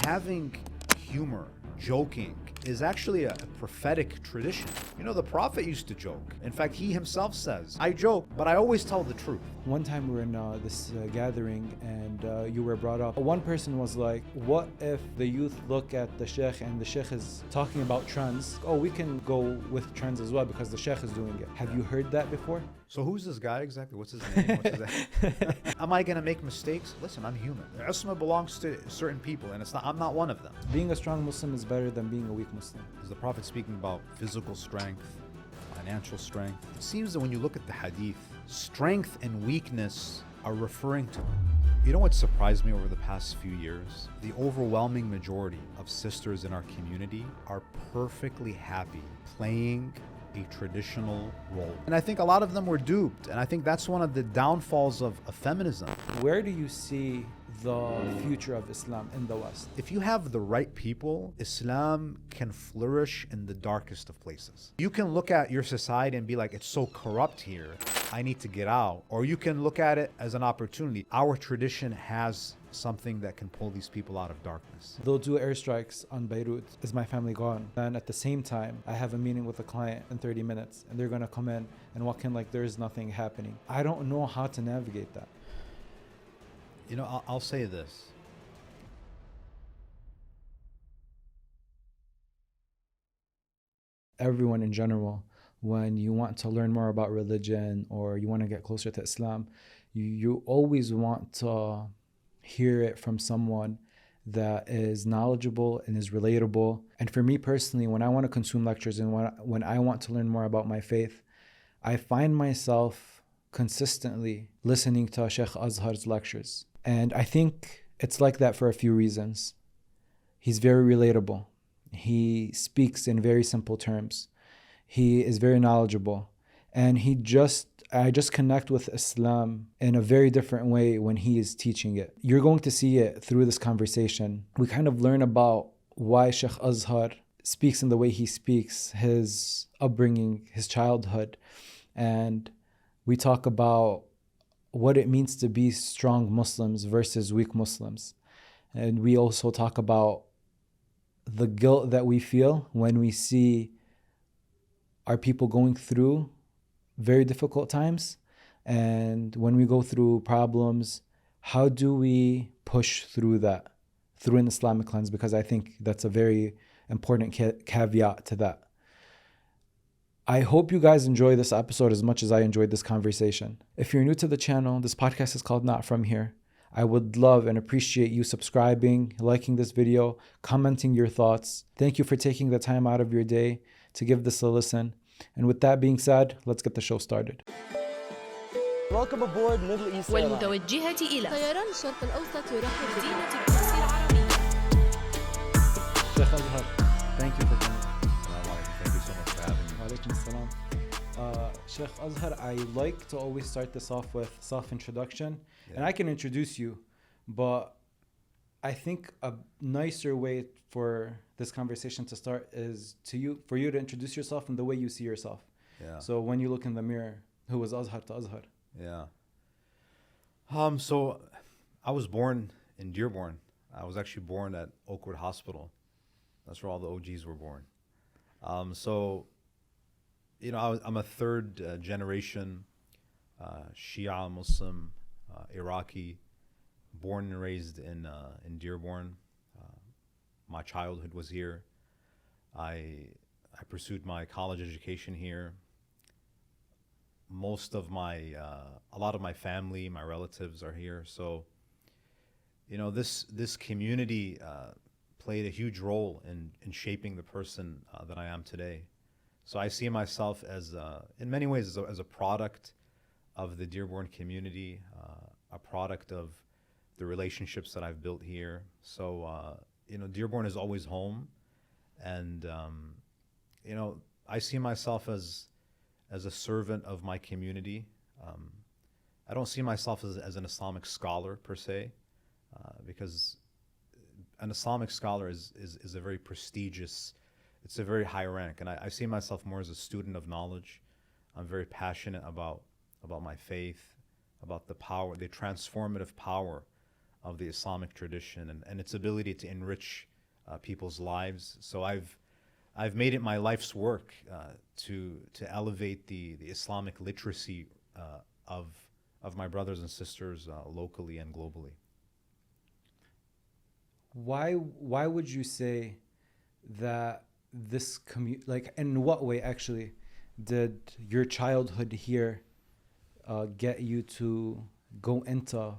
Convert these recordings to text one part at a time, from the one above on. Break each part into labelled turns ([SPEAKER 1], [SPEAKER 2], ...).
[SPEAKER 1] having humor, joking, is actually a prophetic tradition. You know, the Prophet used to joke. In fact, he himself says, I joke, but I always tell the truth.
[SPEAKER 2] One time we were in this gathering and you were brought up. One person was like, what if the youth look at the Shaykh and the Shaykh is talking about trends? Oh, we can go with trends as well because the Shaykh is doing it. Have you heard that before?
[SPEAKER 1] So who's this guy exactly? What's his name? Am I gonna make mistakes? Listen, I'm human. Isma belongs to certain people, and I'm not one of them.
[SPEAKER 2] Being a strong Muslim is better than being a weak Muslim.
[SPEAKER 1] Is the Prophet speaking about physical strength, financial strength? It seems that when you look at the hadith, strength and weakness are referring to. You know what surprised me over the past few years? The overwhelming majority of sisters in our community are perfectly happy playing a traditional role. And I think a lot of them were duped. And I think that's one of the downfalls of feminism.
[SPEAKER 2] Where do you see the future of Islam in the West?
[SPEAKER 1] If you have the right people, Islam can flourish in the darkest of places. You can look at your society and be like, it's so corrupt here, I need to get out. Or you can look at it as an opportunity. Our tradition has something that can pull these people out of darkness.
[SPEAKER 2] They'll do airstrikes on Beirut. Is my family gone? And at the same time, I have a meeting with a client in 30 minutes and they're gonna come in and walk in like there's nothing happening. I don't know how to navigate that.
[SPEAKER 1] You know, I'll say this.
[SPEAKER 2] Everyone in general, when you want to learn more about religion or you want to get closer to Islam, you always want to hear it from someone that is knowledgeable and is relatable. And for me personally, when I want to consume lectures and when I want to learn more about my faith, I find myself consistently listening to Shaykh Azhar's lectures. And I think it's like that for a few reasons. He's very relatable. He speaks in very simple terms. He is very knowledgeable. And I just connect with Islam in a very different way when he is teaching it. You're going to see it through this conversation. We kind of learn about why Shaykh Azhar speaks in the way he speaks, his upbringing, his childhood. And we talk about what it means to be strong Muslims versus weak Muslims. And we also talk about the guilt that we feel when we see our people going through very difficult times. And when we go through problems, how do we push through that through an Islamic lens? Because I think that's a very important caveat to that. I hope you guys enjoy this episode as much as I enjoyed this conversation. If you're new to the channel, this podcast is called Not From Here. I would love and appreciate you subscribing, liking this video, commenting your thoughts. Thank you for taking the time out of your day to give this a listen. And with that being said, let's get the show started.
[SPEAKER 3] Welcome aboard Middle East Airlines.
[SPEAKER 4] والمتوجهة إلى
[SPEAKER 5] طيران الشرق الأوسط يرحب
[SPEAKER 4] مدينة القدس العربية.
[SPEAKER 2] Shaykh Azhar, thank you for coming.
[SPEAKER 1] Thank you so much for having me.
[SPEAKER 2] Walaikum salam. Shaykh Azhar, I like to always start this off with self-introduction. And I can introduce you, but I think a nicer way for this conversation to start is for you to introduce yourself in the way you see yourself.
[SPEAKER 1] Yeah.
[SPEAKER 2] So when you look in the mirror, who was Azhar to Azhar?
[SPEAKER 1] Yeah. So I was born in Dearborn. I was actually born at Oakwood Hospital. That's where all the OGs were born. So, you know, I'm a third generation Shia Muslim, Iraqi, born and raised in Dearborn. My childhood was here. I pursued my college education here. A lot of my family, my relatives are here. So, you know, this community played a huge role in shaping the person that I am today. So I see myself as, in many ways, as a product of the Dearborn community, a product of the relationships that I've built here. So, you know, Dearborn is always home. And, you know, I see myself as a servant of my community. I don't see myself as an Islamic scholar per se, because an Islamic scholar is a very prestigious, it's a very high rank. And I see myself more as a student of knowledge. I'm very passionate about my faith, about the power, the transformative power of the Islamic tradition and its ability to enrich people's lives. So I've made it my life's work to elevate the Islamic literacy of my brothers and sisters locally and globally.
[SPEAKER 2] Why would you say that this like, in what way actually did your childhood here get you to go into,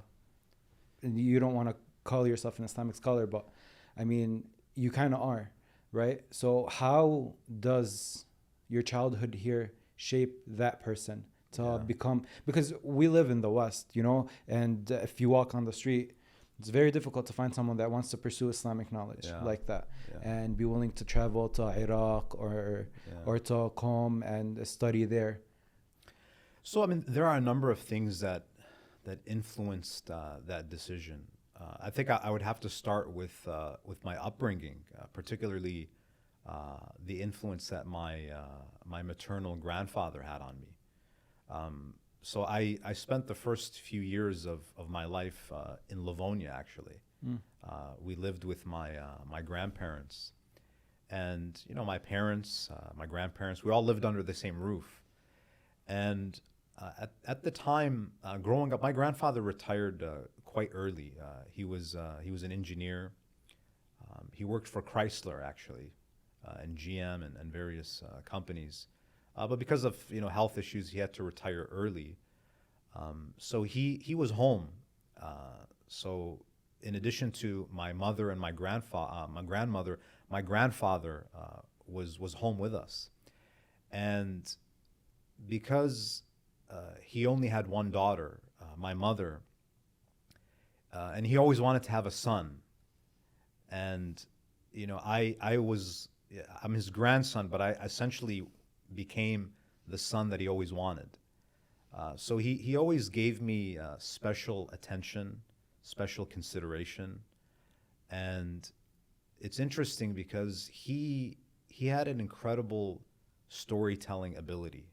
[SPEAKER 2] and you don't want to call yourself an Islamic scholar, but I mean, you kind of are, right? So how does your childhood here shape that person to become, because we live in the West, you know, and if you walk on the street, it's very difficult to find someone that wants to pursue Islamic knowledge like that and be willing to travel to Iraq or to come and study there.
[SPEAKER 1] So, I mean, there are a number of things that influenced that decision. I think I would have to start with my upbringing, particularly the influence that my maternal grandfather had on me. So I spent the first few years of my life in Livonia, actually. We lived with my grandparents. And, you know, my parents, my grandparents, we all lived under the same roof. And at the time, growing up, my grandfather retired quite early. He was an engineer. He worked for Chrysler, actually, and GM and various companies. But because of, you know, health issues, he had to retire early. So he was home. So in addition to my mother and my grandmother, my grandfather was home with us. And because he only had one daughter, my mother, and he always wanted to have a son. And, you know, I'm his grandson, but I essentially became the son that he always wanted. So he always gave me special attention, special consideration. And it's interesting because he had an incredible storytelling ability.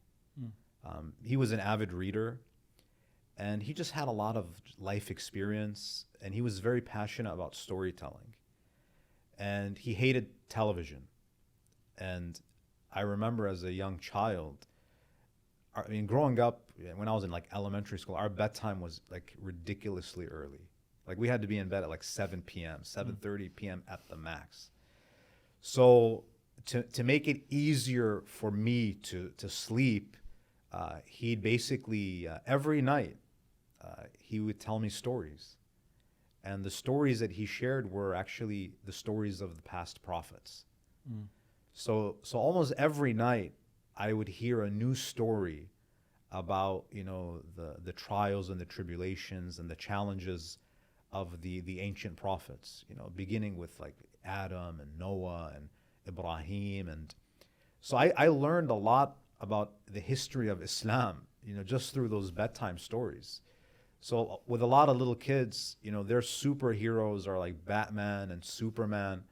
[SPEAKER 1] He was an avid reader, and he just had a lot of life experience, and he was very passionate about storytelling. And he hated television. And I remember as a young child, I mean, growing up, when I was in like elementary school, our bedtime was like ridiculously early. Like we had to be in bed at like 7 p.m., 7:30 p.m. at the max. So to make it easier for me to sleep, he'd basically, every night, he would tell me stories. And the stories that he shared were actually the stories of the past prophets. So almost every night, I would hear a new story about, you know, the trials and the tribulations and the challenges of the ancient prophets, you know, beginning with like Adam and Noah and Ibrahim. And so I learned a lot about the history of Islam, you know, just through those bedtime stories. So with a lot of little kids, you know, their superheroes are like Batman and Superman.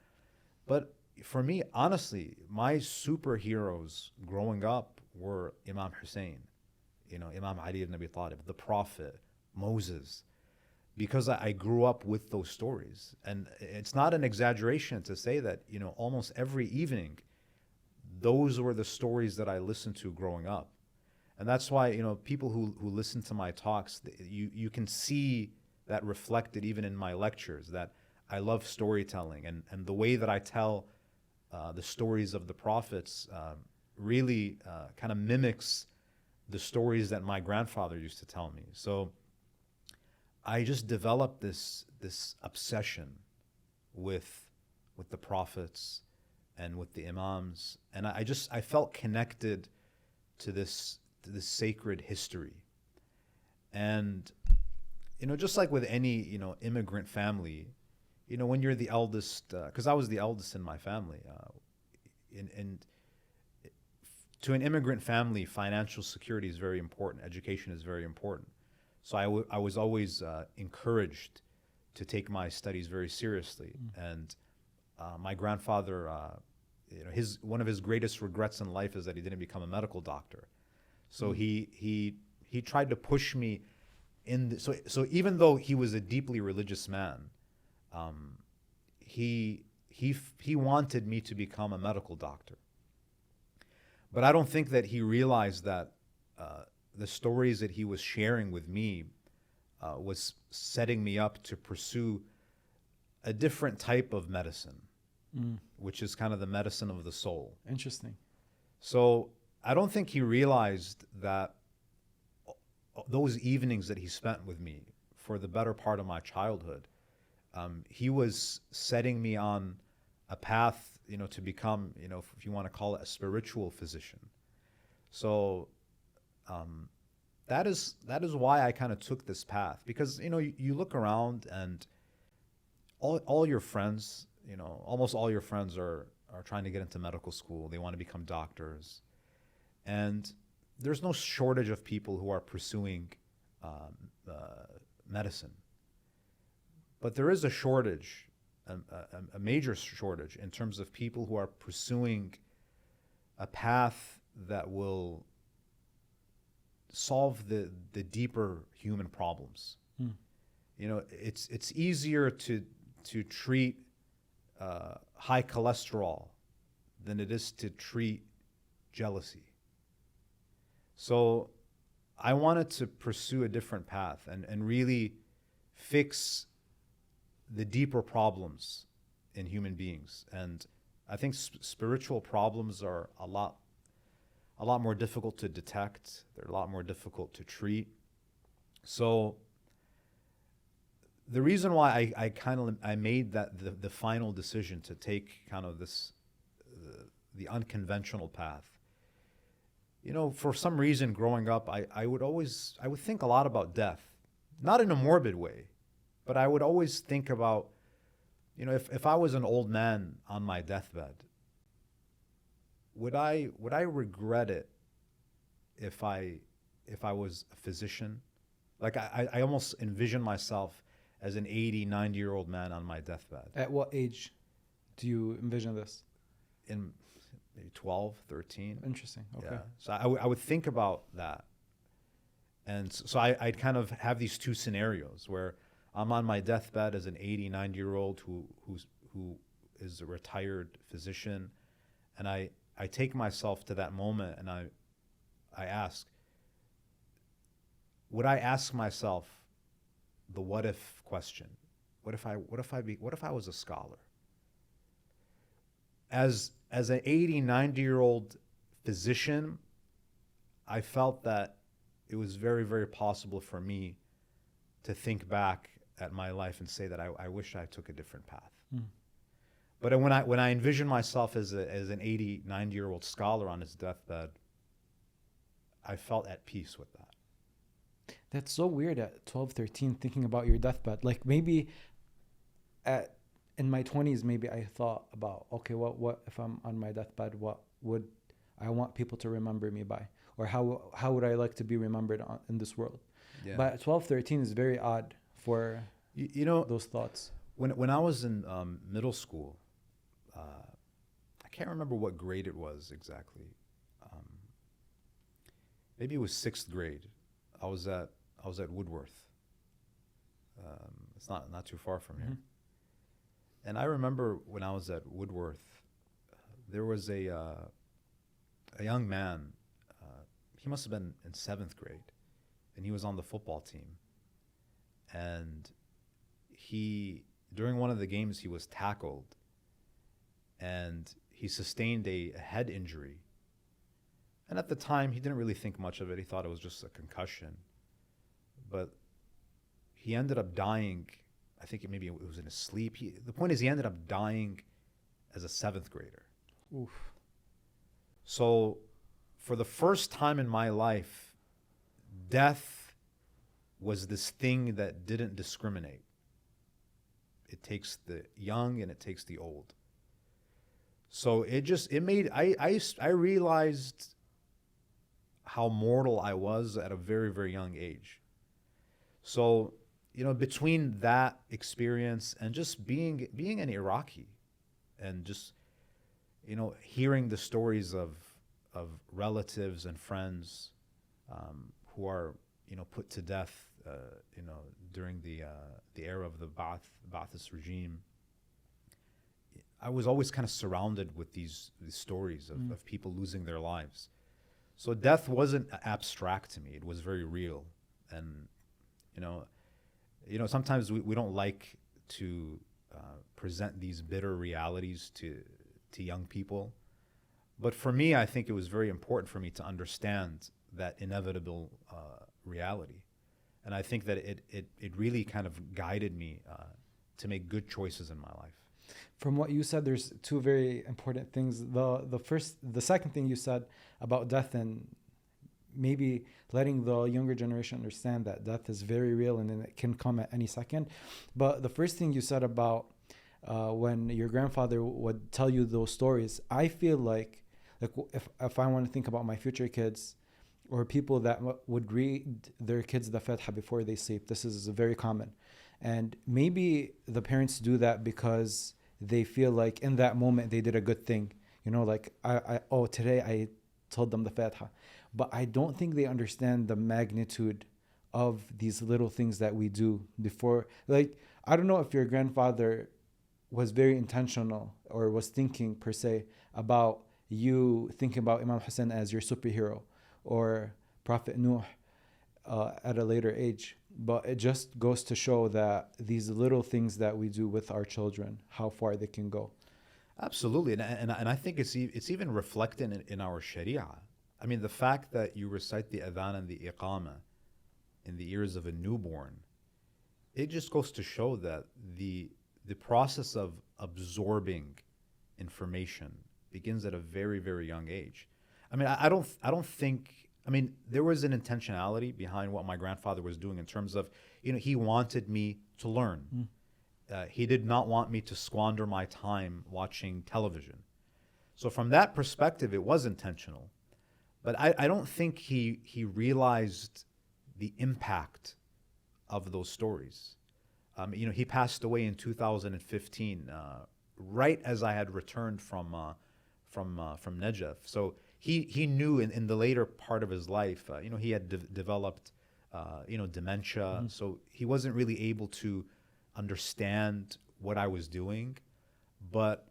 [SPEAKER 1] But for me, honestly, my superheroes growing up were Imam Hussein, you know, Imam Ali ibn Abi Talib, the Prophet, Moses, because I grew up with those stories. And it's not an exaggeration to say that, you know, almost every evening, those were the stories that I listened to growing up. And that's why, you know, people who listen to my talks, you can see that reflected even in my lectures, that I love storytelling. And the way that I tell the stories of the prophets really kind of mimics the stories that my grandfather used to tell me. So I just developed this obsession with the prophets and with the imams, and I felt connected to this sacred history. And, you know, just like with any, you know, immigrant family, you know, when you're the eldest, because I was the eldest in my family, and to an immigrant family, financial security is very important. Education is very important. So I was always encouraged to take my studies very seriously. And my grandfather, you know, one of his greatest regrets in life is that he didn't become a medical doctor. So he tried to push me so even though he was a deeply religious man, he wanted me to become a medical doctor. But I don't think that he realized that the stories that he was sharing with me was setting me up to pursue a different type of medicine, which is kind of the medicine of the soul.
[SPEAKER 2] Interesting.
[SPEAKER 1] So I don't think he realized that those evenings that he spent with me for the better part of my childhood, he was setting me on a path, to become, if you want to call it, a spiritual physician. So that is why I kind of took this path, because you look around and all your friends, almost all your friends are trying to get into medical school. They want to become doctors, and there's no shortage of people who are pursuing medicine. But there is a shortage, a major shortage, in terms of people who are pursuing a path that will solve the deeper human problems. It's easier to treat high cholesterol than it is to treat jealousy. So I wanted to pursue a different path and really fix the deeper problems in human beings. And I think spiritual problems are a lot more difficult to detect. They're a lot more difficult to treat. So the reason why I made that the final decision to take kind of the unconventional path, for some reason growing up, I would think a lot about death, not in a morbid way, but I would always think about, if I was an old man on my deathbed, would I regret it if I was a physician? Like I almost envision myself as an 80, 90-year-old man on my deathbed.
[SPEAKER 2] At what age do you envision this?
[SPEAKER 1] In maybe 12, 13.
[SPEAKER 2] Interesting. Okay.
[SPEAKER 1] Yeah. So I would think about that. And so I'd kind of have these two scenarios where I'm on my deathbed as an 80, 90-year-old who is a retired physician, and I take myself to that moment and I ask, would I ask myself the what if question? What if I was a scholar? As an 80, 90-year-old physician, I felt that it was very, very possible for me to think back at my life and say that I wish I took a different path. But when I envision myself as an 80, 90-year-old scholar on his deathbed, I felt at peace with that.
[SPEAKER 2] That's so weird at 12, 13, thinking about your deathbed. Like maybe in my 20s, maybe I thought about, okay, what if I'm on my deathbed, what would I want people to remember me by? Or how would I like to be remembered in this world? Yeah. But 12, 13 is very odd for those thoughts.
[SPEAKER 1] When I was in middle school, I can't remember what grade it was exactly. Maybe it was 6th grade. I was at Woodworth. It's not too far from here. And I remember when I was at Woodworth, there was a young man. He must have been in 7th grade, and he was on the football team. And during one of the games, he was tackled, and he sustained a head injury. And at the time, he didn't really think much of it. He thought it was just a concussion. But he ended up dying. I think maybe it was in his sleep. The point is, he ended up dying as a 7th grader.
[SPEAKER 2] Oof.
[SPEAKER 1] So for the first time in my life, death was this thing that didn't discriminate. It takes the young and it takes the old. So I realized how mortal I was at a very, very young age. So, between that experience and just being an Iraqi and just, hearing the stories of relatives and friends who are, put to death during the era of the Ba'athist regime, I was always kind of surrounded with these stories of people losing their lives. So death wasn't abstract to me; it was very real. And sometimes we don't like to present these bitter realities to young people, but for me, I think it was very important for me to understand that inevitable reality. And I think that it really kind of guided me to make good choices in my life.
[SPEAKER 2] From what you said, there's two very important things. The second thing you said about death, and maybe letting the younger generation understand that death is very real and then it can come at any second. But the first thing you said about when your grandfather would tell you those stories, I feel like if I want to think about my future kids, or people that would read their kids the Fatiha before they sleep. This is very common. And maybe the parents do that because they feel like in that moment they did a good thing. Like, today I told them the Fatiha. But I don't think they understand the magnitude of these little things that we do before. Like, I don't know if your grandfather was very intentional or was thinking per se about you thinking about Imam Hussein as your superhero, or Prophet Nuh at a later age. But it just goes to show that these little things that we do with our children, how far they can go.
[SPEAKER 1] Absolutely. And I think it's even reflected in our Sharia. I mean, the fact that you recite the adhan and the iqamah in the ears of a newborn, it just goes to show that the process of absorbing information begins at a very, very young age. I mean, I don't think, there was an intentionality behind what my grandfather was doing in terms of, he wanted me to learn. He did not want me to squander my time watching television. So from that perspective, it was intentional. But I don't think he realized the impact of those stories. He passed away in 2015, right as I had returned from Najaf. So he knew in the later part of his life, he had developed, dementia. So he wasn't really able to understand what I was doing, but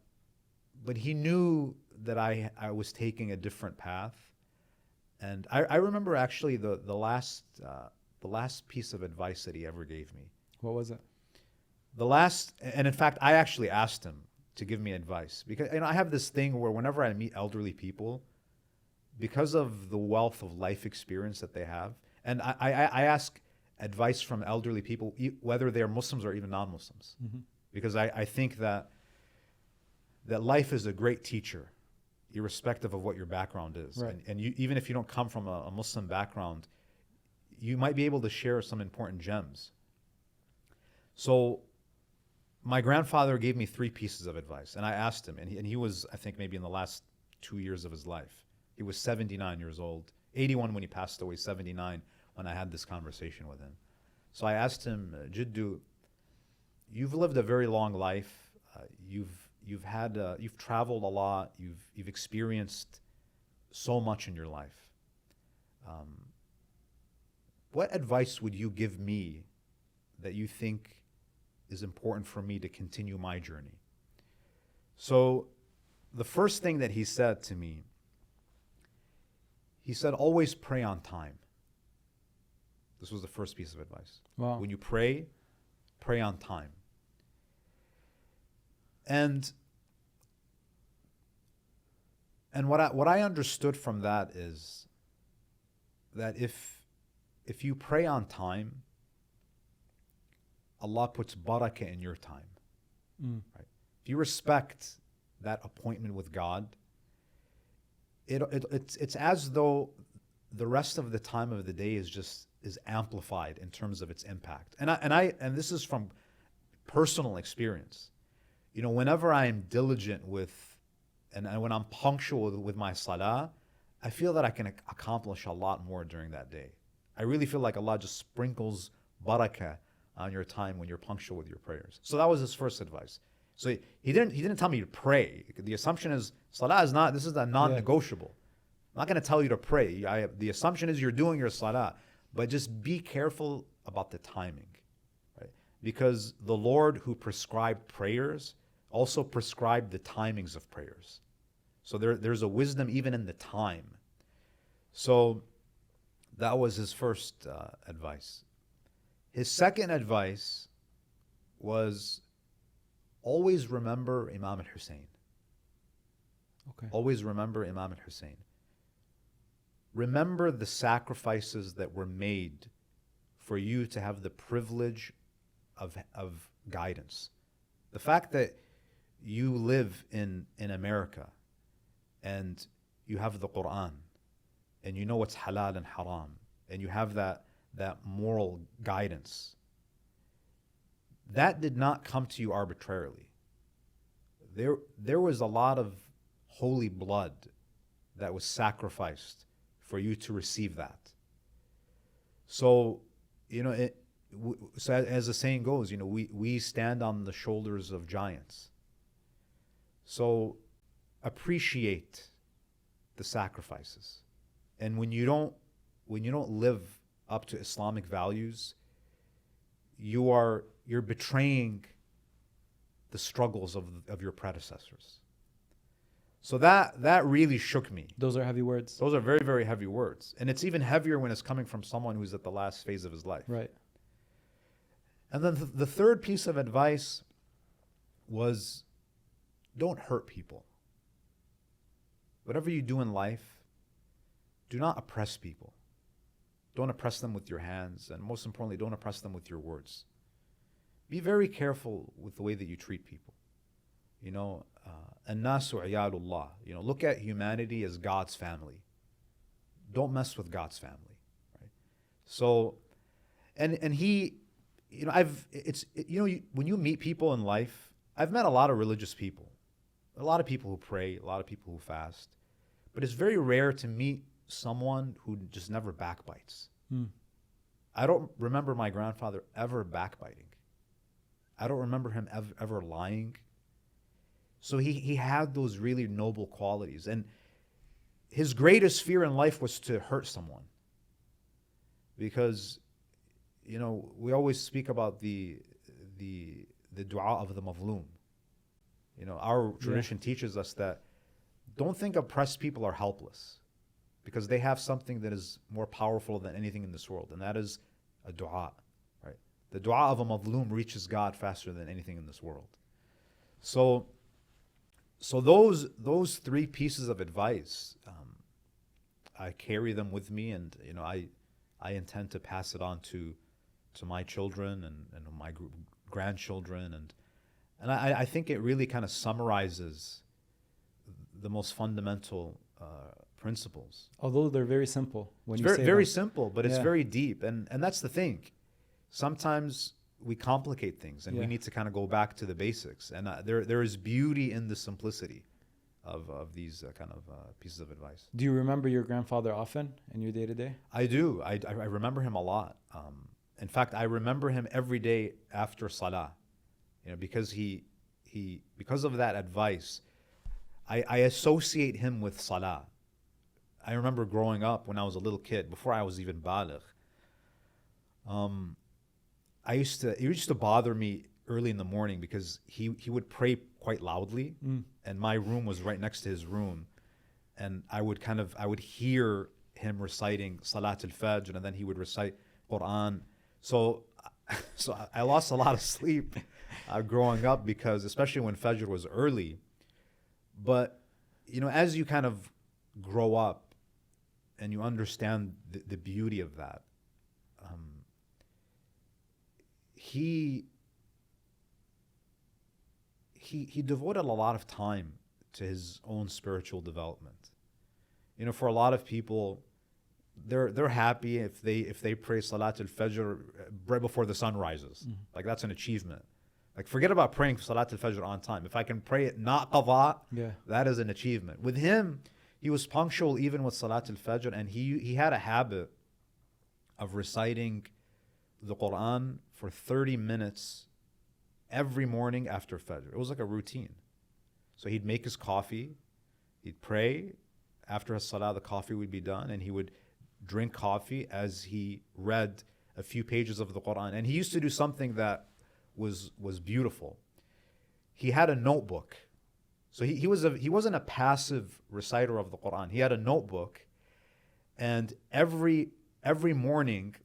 [SPEAKER 1] he knew that I was taking a different path. And I remember actually the last piece of advice that he ever gave me.
[SPEAKER 2] What was it?
[SPEAKER 1] And in fact, I actually asked him to give me advice, because I have this thing where whenever I meet elderly people, because of the wealth of life experience that they have, and I ask advice from elderly people, whether they're Muslims or even non-Muslims, because I think that life is a great teacher, irrespective of what your background is.
[SPEAKER 2] Right.
[SPEAKER 1] And you, even if you don't come from a Muslim background, you might be able to share some important gems. So my grandfather gave me 3 pieces of advice, and I asked him, and he was, I think, maybe in the last 2 years of his life. He was 79 years old, 81 when he passed away, 79 when I had this conversation with him. So I asked him, Jiddu, you've lived a very long life. You've traveled a lot. You've experienced so much in your life. What advice would you give me that you think is important for me to continue my journey? So the first thing that he said to me, he said, always pray on time. This was the first piece of advice.
[SPEAKER 2] Wow.
[SPEAKER 1] When you pray on time. And what I understood from that is that if you pray on time, Allah puts barakah in your time. Right? If you respect that appointment with God, it's as though the rest of the time of the day is amplified in terms of its impact. And this is from personal experience. Whenever I am diligent and when I'm punctual with my salah, I feel that I can accomplish a lot more during that day. I really feel like Allah just sprinkles barakah on your time when you're punctual with your prayers. So that was his first advice. So he didn't tell me to pray. The assumption is salah this is a non-negotiable. I'm not going to tell you to pray. The assumption is you're doing your salah, but just be careful about the timing, right? Because the Lord who prescribed prayers also prescribed the timings of prayers. So there's a wisdom even in the time. So that was his first advice. His second advice was always remember Imam al-Hussein.
[SPEAKER 2] Okay.
[SPEAKER 1] Always remember Imam al-Hussein. Remember the sacrifices that were made for you to have the privilege of guidance. The fact that you live in America and you have the Quran and you know what's halal and haram and you have that moral guidance, that did not come to you arbitrarily. There was a lot of holy blood that was sacrificed for you to receive that. So, so as the saying goes, we stand on the shoulders of giants. So appreciate the sacrifices. And when you don't live up to Islamic values, you're betraying the struggles of your predecessors. So that really shook me.
[SPEAKER 2] Those are heavy words.
[SPEAKER 1] Those are very, very heavy words. And it's even heavier when it's coming from someone who's at the last phase of his life.
[SPEAKER 2] Right.
[SPEAKER 1] And then the third piece of advice was don't hurt people. Whatever you do in life, do not oppress people. Don't oppress them with your hands, and most importantly, don't oppress them with your words. Be very careful with the way that you treat people. الناس عيال الله. Look at humanity as God's family. Don't mess with God's family, right? So, and he, when you meet people in life, I've met a lot of religious people, a lot of people who pray, a lot of people who fast, but it's very rare to meet someone who just never backbites. I don't remember my grandfather ever backbiting. I don't remember him ever lying. So he had those really noble qualities. And his greatest fear in life was to hurt someone. Because, we always speak about the dua of the mazloom. Our tradition teaches us that don't think oppressed people are helpless, because they have something that is more powerful than anything in this world, and that is a dua, right? The dua of a mazloom reaches God faster than anything in this world. So those three pieces of advice, I carry them with me, and I intend to pass it on to my children and my grandchildren, and I think it really kind of summarizes the most fundamental principles.
[SPEAKER 2] Although they're very simple when
[SPEAKER 1] It's
[SPEAKER 2] you
[SPEAKER 1] very,
[SPEAKER 2] say
[SPEAKER 1] very
[SPEAKER 2] them.
[SPEAKER 1] simple, but it's
[SPEAKER 2] Yeah.
[SPEAKER 1] very deep, and that's the thing. Sometimes we complicate things, and we
[SPEAKER 2] Yeah.
[SPEAKER 1] need to kind of go back to the basics. And there is beauty in the simplicity of these kind of pieces of advice.
[SPEAKER 2] Do you remember your grandfather often in your day to day?
[SPEAKER 1] I do. I remember him a lot. In fact, I remember him every day after Salah, because because of that advice, I associate him with Salah. I remember growing up when I was a little kid, before I was even baligh. It used to bother me early in the morning because he would pray quite loudly, and my room was right next to his room, and I would hear him reciting Salat al-Fajr, and then he would recite Quran. So I lost a lot of sleep growing up, because especially when Fajr was early. But as you kind of grow up and you understand the beauty of that, he devoted a lot of time to his own spiritual development. For a lot of people, they're happy if they pray Salat al-Fajr right before the sun rises. Like, that's an achievement. Like, forget about praying Salat al-Fajr on time. If I can pray it not qadha, that is an achievement. With him, he was punctual even with Salat al-Fajr, and he had a habit of reciting the Quran for 30 minutes every morning after Fajr. It was like a routine. So he'd make his coffee, he'd pray, after his Salah the coffee would be done, and he would drink coffee as he read a few pages of the Quran. And he used to do something that was beautiful. He had a notebook. So he wasn't a passive reciter of the Quran. He had a notebook, and every morning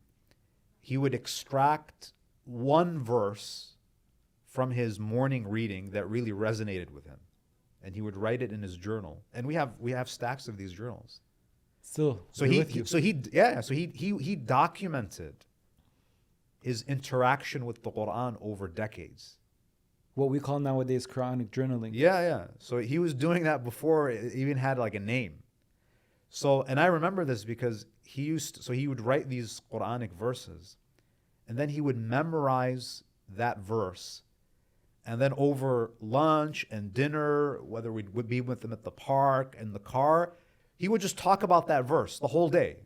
[SPEAKER 1] he would extract one verse from his morning reading that really resonated with him, and he would write it in his journal. And we have stacks of these journals.
[SPEAKER 2] Still,
[SPEAKER 1] So he documented his interaction with the Quran over decades.
[SPEAKER 2] what we call nowadays Quranic journaling.
[SPEAKER 1] Yeah. So he was doing that before it even had like a name. So, and I remember this because he would write these Quranic verses, and then he would memorize that verse. And then over lunch and dinner, whether we would be with him at the park, in the car, he would just talk about that verse the whole day.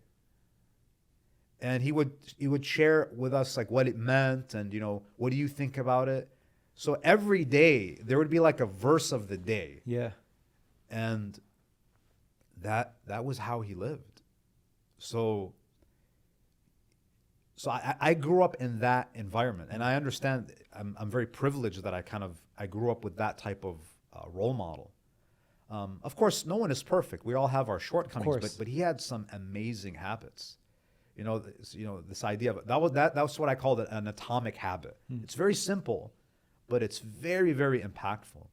[SPEAKER 1] And he would share with us like what it meant and, what do you think about it? So every day there would be like a verse of the day.
[SPEAKER 2] Yeah.
[SPEAKER 1] And that was how he lived. So I grew up in that environment, and I understand I'm very privileged that I grew up with that type of role model. Of course, no one is perfect. We all have our shortcomings, but he had some amazing habits. This idea of that's what I called an atomic habit. It's very simple, but it's very, very impactful.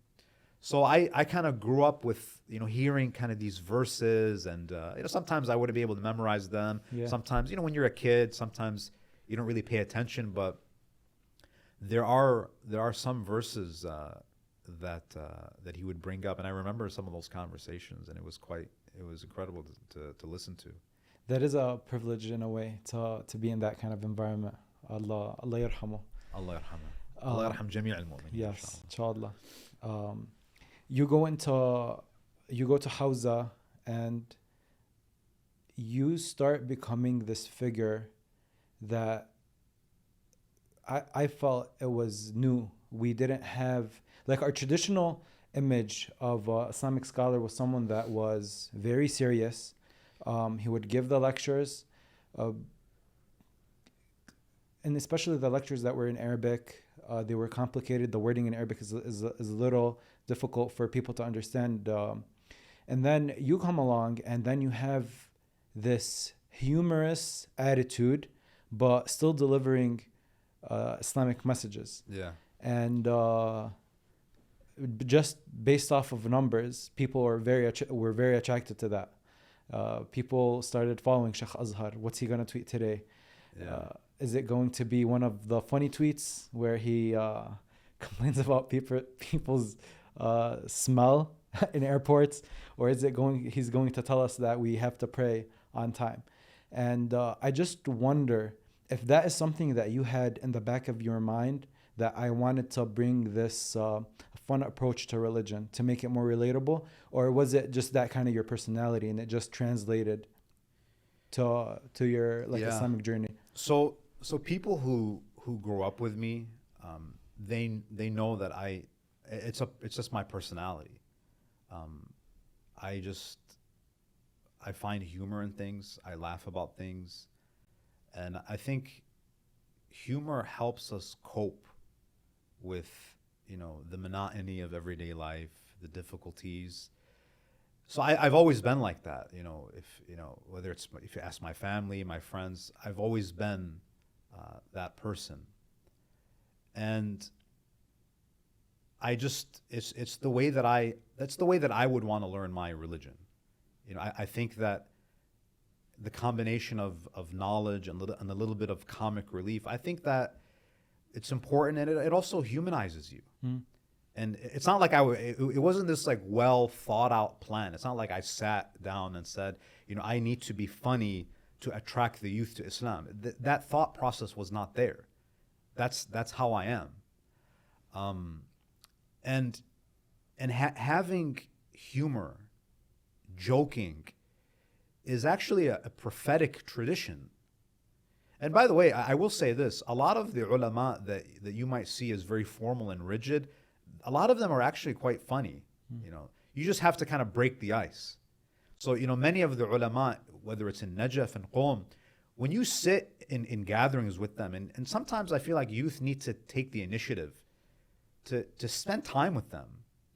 [SPEAKER 1] So I kind of grew up with, hearing kind of these verses, and, sometimes I wouldn't be able to memorize them.
[SPEAKER 2] Yeah.
[SPEAKER 1] Sometimes, when you're a kid, sometimes you don't really pay attention, but there are some verses that he would bring up. And I remember some of those conversations, and it was incredible to listen to.
[SPEAKER 2] That is a privilege in a way to be in that kind of environment. Allah yarhamu.
[SPEAKER 1] Allah yarhamah. Allah yarham jami' al-mu'minin.
[SPEAKER 2] Yes, inshallah. You go to Hawza, and you start becoming this figure that I felt it was new. We didn't have, like, our traditional image of an Islamic scholar was someone that was very serious. He would give the lectures, and especially the lectures that were in Arabic. They were complicated. The wording in Arabic is a little difficult for people to understand. And then you come along, and then you have this humorous attitude, but still delivering Islamic messages.
[SPEAKER 1] Yeah.
[SPEAKER 2] And just based off of numbers, people were very attracted to that. People started following Shaykh Azhar. What's he going to tweet today?
[SPEAKER 1] Yeah.
[SPEAKER 2] Is it going to be one of the funny tweets where he complains about people's smell in airports? Or is he's going to tell us that we have to pray on time? And I just wonder if that is something that you had in the back of your mind, that I wanted to bring this fun approach to religion to make it more relatable, or was it just that kind of your personality and it just translated to your Islamic journey?
[SPEAKER 1] So people who grow up with me, they know that it's just my personality. I find humor in things. I laugh about things, and I think humor helps us cope with the monotony of everyday life, the difficulties. So I've always been like that. If you ask my family, my friends, I've always been that person. And it's the way that's the way that I would want to learn my religion. I think that the combination of knowledge and a little bit of comic relief, I think that it's important, and it also humanizes you. And it's not like it wasn't this like well thought out plan. It's not like I sat down and said, I need to be funny to attract the youth to Islam. That thought process was not there. That's how I am. And having humor, joking, is actually a prophetic tradition. And by the way, I will say this: a lot of the ulama that you might see as very formal and rigid, a lot of them are actually quite funny. You just have to kind of break the ice. So many of the ulama, whether it's in Najaf and Qom, when you sit in gatherings with them, and sometimes I feel like youth need to take the initiative to spend time with them.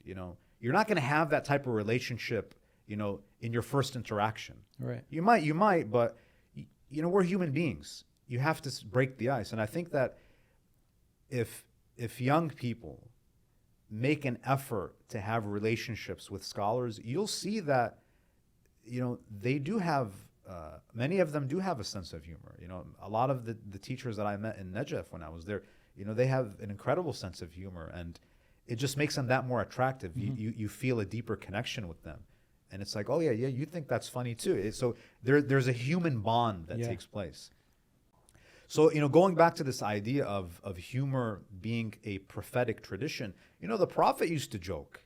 [SPEAKER 1] You know, you're not going to have that type of relationship, you know, in your first interaction.
[SPEAKER 2] Right.
[SPEAKER 1] You might, but you know, we're human beings. You have to break the ice. And I think that if young people make an effort to have relationships with scholars, you'll see that, you know, they do have, many of them do have a sense of humor. You know, a lot of the teachers that I met in Najaf when I was there, you know, they have an incredible sense of humor, and it just makes them that more attractive. You feel a deeper connection with them. And it's like, oh yeah, you think that's funny too. So there's a human bond that takes place. So, you know, going back to this idea of humor being a prophetic tradition, you know, the Prophet used to joke.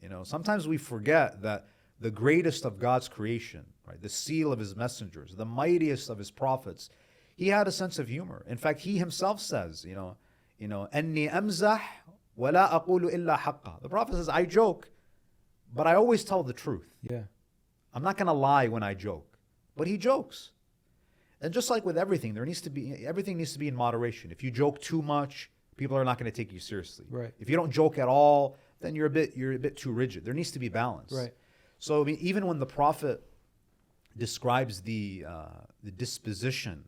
[SPEAKER 1] You know, sometimes we forget that the greatest of God's creation, right, the seal of his messengers, the mightiest of his prophets, he had a sense of humor. In fact, he himself says, you know, "Anni amzah wa la aqulu illa haqqa." The Prophet says, I joke, but I always tell the truth.
[SPEAKER 2] Yeah.
[SPEAKER 1] I'm not going to lie when I joke. But he jokes. And just like with everything, everything needs to be in moderation. If you joke too much, people are not going to take you seriously.
[SPEAKER 2] Right.
[SPEAKER 1] If you don't joke at all, then you're a bit too rigid. There needs to be balance.
[SPEAKER 2] Right.
[SPEAKER 1] So I mean, even when the Prophet describes the disposition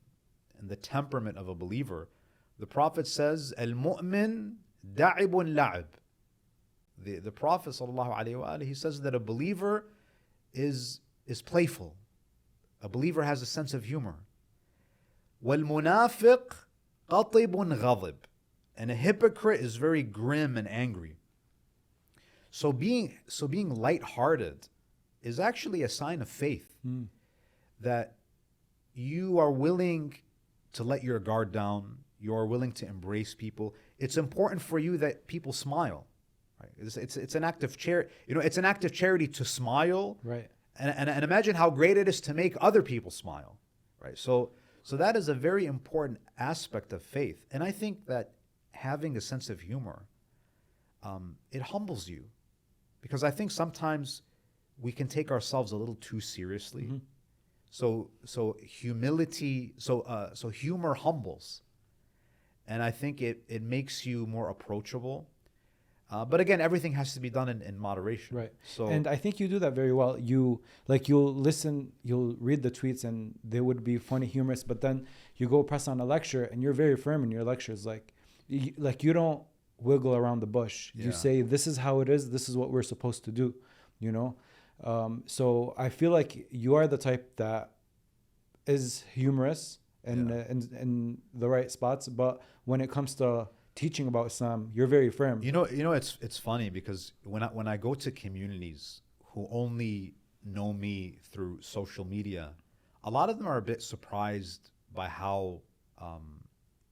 [SPEAKER 1] and the temperament of a believer, the Prophet says, "Al-mu'min da'ibun la'ib." The Prophet ﷺ, he says that a believer is playful. A believer has a sense of humor. وَالْمُنَافِقْ قَطِبٌ غَضِبٌ. And a hypocrite is very grim and angry. So being lighthearted is actually a sign of faith. That you are willing to let your guard down. You are willing to embrace people. It's important for you that people smile. Right? It's an act of charity. You know, it's an act of charity to smile.
[SPEAKER 2] Right.
[SPEAKER 1] And imagine how great it is to make other people smile. Right. So that is a very important aspect of faith. And I think that having a sense of humor, it humbles you, because I think sometimes we can take ourselves a little too seriously. So humility, so humor humbles, and I think it makes you more approachable. But again, everything has to be done in moderation.
[SPEAKER 2] Right.
[SPEAKER 1] So,
[SPEAKER 2] and I think you do that very well. You'll listen, you'll read the tweets, and they would be funny, humorous. But then you go press on a lecture, and you're very firm in your lectures. Like you don't wiggle around the bush. You say, this is how it is. This is what we're supposed to do. You know. So I feel like you are the type that is humorous and in the right spots. But when it comes to teaching about Islam, you're very firm.
[SPEAKER 1] You know, it's funny because when I go to communities who only know me through social media, a lot of them are a bit surprised by how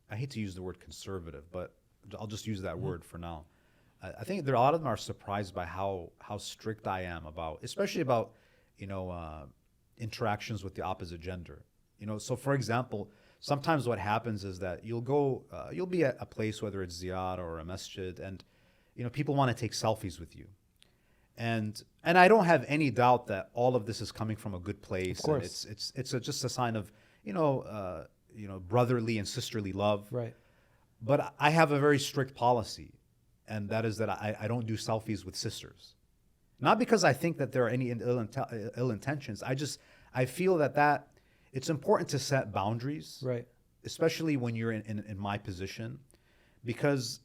[SPEAKER 1] I hate to use the word conservative, but I'll just use that word for now. I think a lot of them are surprised by how strict I am especially about interactions with the opposite gender. You know, so for example, sometimes what happens is that you'll be at a place, whether it's ziyarah or a masjid, and people want to take selfies with you, and I don't have any doubt that all of this is coming from a good place.
[SPEAKER 2] Of course.
[SPEAKER 1] And it's just a sign of brotherly and sisterly love.
[SPEAKER 2] Right.
[SPEAKER 1] But I have a very strict policy, and that is that I don't do selfies with sisters, not because I think that there are any ill intentions. I feel that it's important to set boundaries,
[SPEAKER 2] right?
[SPEAKER 1] Especially when you're in my position, because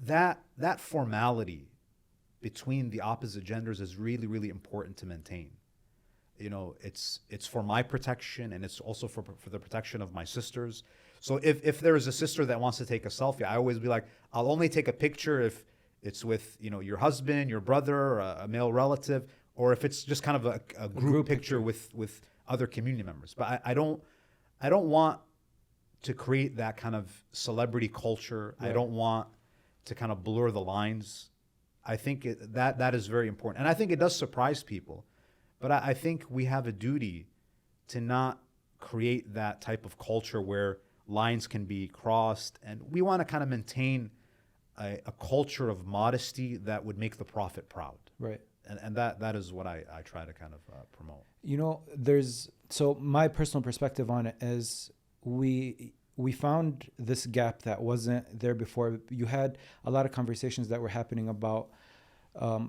[SPEAKER 1] that formality between the opposite genders is really, really important to maintain. It's for my protection, and it's also for the protection of my sisters. So if there is a sister that wants to take a selfie, I always be like, I'll only take a picture if it's with your husband, your brother, or a male relative, or if it's just kind of a group picture with other community members. But I don't want to create that kind of celebrity culture. Right. I don't want to kind of blur the lines. I think that is very important. And I think it does surprise people. But I think we have a duty to not create that type of culture where lines can be crossed. And we want to kind of maintain a culture of modesty that would make the Prophet proud.
[SPEAKER 2] Right.
[SPEAKER 1] and that is what I try to kind of promote.
[SPEAKER 2] You know, so my personal perspective on it is we found this gap that wasn't there before. You had a lot of conversations that were happening about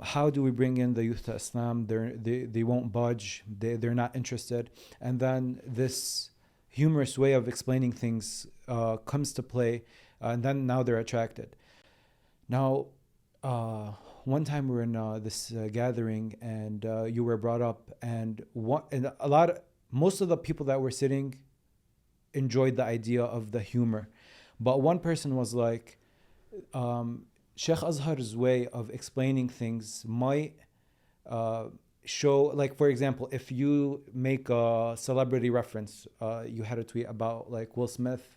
[SPEAKER 2] how do we bring in the youth to Islam? They won't budge. They're not interested. And then this humorous way of explaining things comes to play, and then now they're attracted. Now, one time we were in this gathering, and you were brought up, and most of the people that were sitting enjoyed the idea of the humor, but one person was like, Shaykh Azhar's way of explaining things might show, like, for example, if you make a celebrity reference, you had a tweet about like Will Smith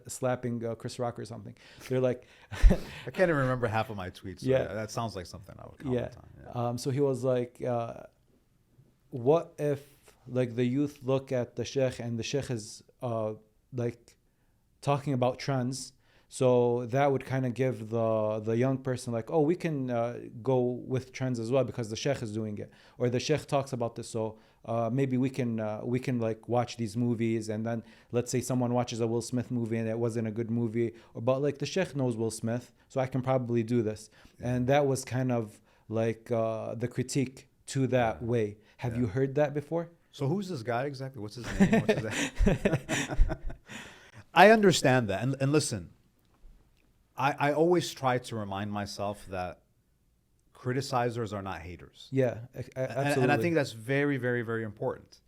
[SPEAKER 2] slapping Chris Rock or something. They're like,
[SPEAKER 1] I can't even remember half of my tweets. So
[SPEAKER 2] Yeah.
[SPEAKER 1] that sounds like something I would comment on. Yeah.
[SPEAKER 2] So he was like, what if like the youth look at the Shaykh and the Shaykh is like talking about trends? So that would kind of give the young person like, oh, we can go with trends as well because the Shaykh is doing it, or the Shaykh talks about this. So maybe we can like watch these movies, and then let's say someone watches a Will Smith movie and it wasn't a good movie, but like the Shaykh knows Will Smith, so I can probably do this. And that was kind of like the critique to that way. Have you heard that before?
[SPEAKER 1] So who's this guy exactly? What's his name? What's his I understand that, and listen. I always try to remind myself that criticizers are not haters.
[SPEAKER 2] Yeah, absolutely.
[SPEAKER 1] And I think that's very, very, very important.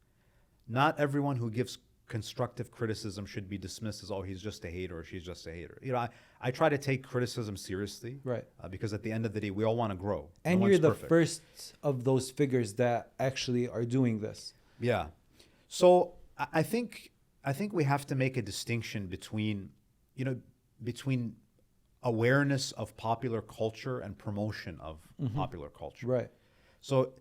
[SPEAKER 1] Not everyone who gives constructive criticism should be dismissed as, oh, he's just a hater or she's just a hater. You know, I try to take criticism seriously.
[SPEAKER 2] Right.
[SPEAKER 1] Because at the end of the day, we all want to grow.
[SPEAKER 2] And
[SPEAKER 1] No
[SPEAKER 2] you're
[SPEAKER 1] one's
[SPEAKER 2] the
[SPEAKER 1] perfect.
[SPEAKER 2] first of those figures that actually are doing this.
[SPEAKER 1] Yeah. So I think we have to make a distinction between awareness of popular culture and promotion of popular culture.
[SPEAKER 2] Right.
[SPEAKER 1] So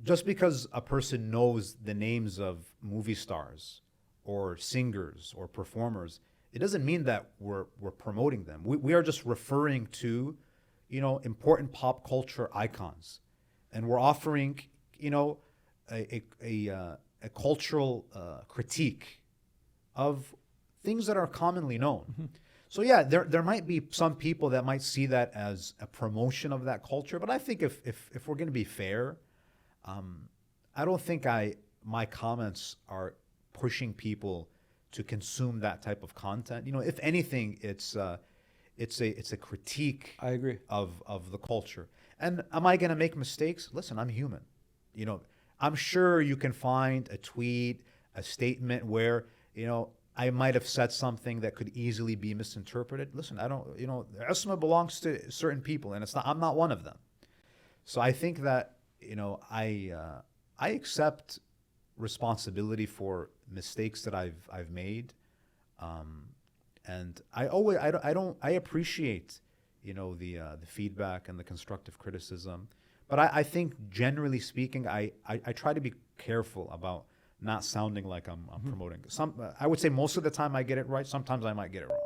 [SPEAKER 1] just because a person knows the names of movie stars or singers or performers, it doesn't mean that we're promoting them. We are just referring to, important pop culture icons. And we're offering, a cultural critique of things that are commonly known. So yeah, there might be some people that might see that as a promotion of that culture, but I think if we're going to be fair, I don't think my comments are pushing people to consume that type of content. If anything, it's a critique.
[SPEAKER 2] I agree.
[SPEAKER 1] of the culture. And am I going to make mistakes? Listen, I'm human. I'm sure you can find a tweet, a statement where I might have said something that could easily be misinterpreted. Listen, I don't, Isma belongs to certain people, and I'm not one of them. So I think that, I accept responsibility for mistakes that I've made. And I appreciate, the feedback and the constructive criticism. But I think generally speaking, I try to be careful about not sounding like I'm promoting. I would say most of the time I get it right. Sometimes I might get it wrong.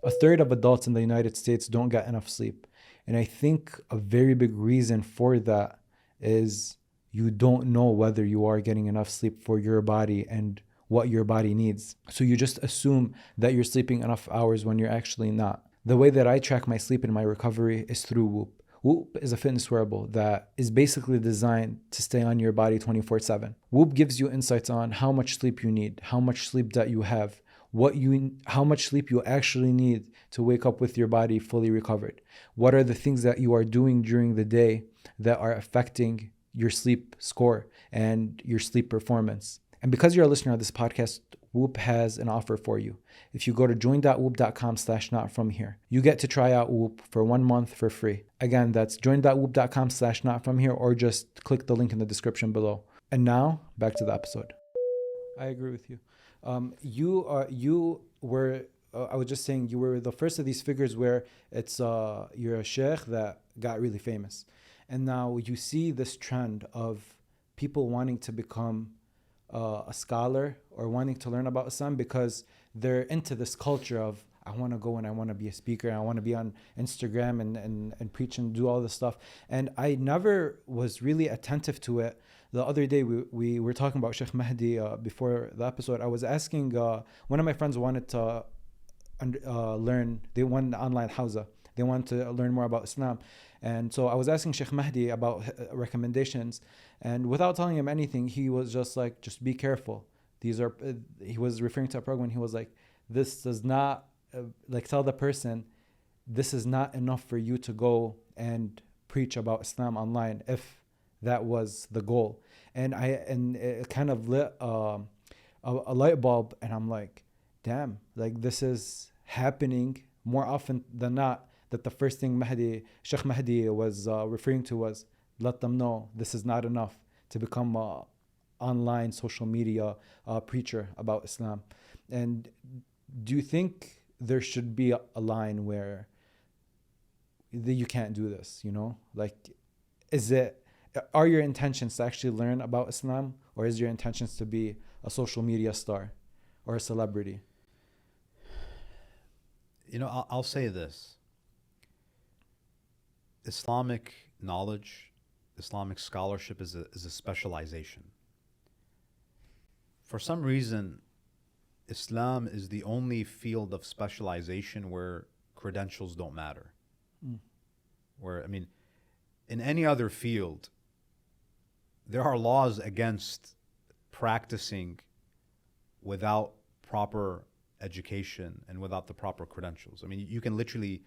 [SPEAKER 2] A third of adults in the United States don't get enough sleep. And I think a very big reason for that is you don't know whether you are getting enough sleep for your body and what your body needs. So you just assume that you're sleeping enough hours when you're actually not. The way that I track my sleep and my recovery is through Whoop. Whoop is a fitness wearable that is basically designed to stay on your body 24/7. Whoop gives you insights on how much sleep you need, how much sleep that you have, how much sleep you actually need to wake up with your body fully recovered. What are the things that you are doing during the day that are affecting your sleep score and your sleep performance? And because you're a listener of this podcast, Whoop has an offer for you. If you go to join.whoop.com/notfromhere, you get to try out Whoop for 1 month for free. Again, that's join.whoop.com/notfromhere, or just click the link in the description below. And now back to the episode. I agree with you. You were I was just saying, you were the first of these figures where it's you're a sheikh that got really famous, and now you see this trend of people wanting to become a scholar or wanting to learn about Islam because they're into this culture of I want to go and I want to be a speaker. I want to be on Instagram and preach and do all this stuff. And I never was really attentive to it. The other day, we were talking about Sheikh Mahdi before the episode. I was asking, one of my friends wanted to learn, they wanted online hawza. They wanted to learn more about Islam. And so I was asking Sheikh Mahdi about recommendations. And without telling him anything, he was just like, just be careful. These are, he was referring to a program. He was like, this does not, like tell the person, this is not enough for you to go and preach about Islam online if that was the goal. And it kind of lit a light bulb, and I'm like, damn, like this is happening more often than not, that the first thing Sheikh Mahdi was referring to was, let them know this is not enough to become a online social media preacher about Islam. And do you think there should be a line where you can't do this, you know? Like, are your intentions to actually learn about Islam, or is your intentions to be a social media star or a celebrity?
[SPEAKER 1] You know, I'll say this. Islamic knowledge, Islamic scholarship is a specialization. For some reason, Islam is the only field of specialization where credentials don't matter. Where, I mean, in any other field, there are laws against practicing without proper education and without the proper credentials. I mean, you can literally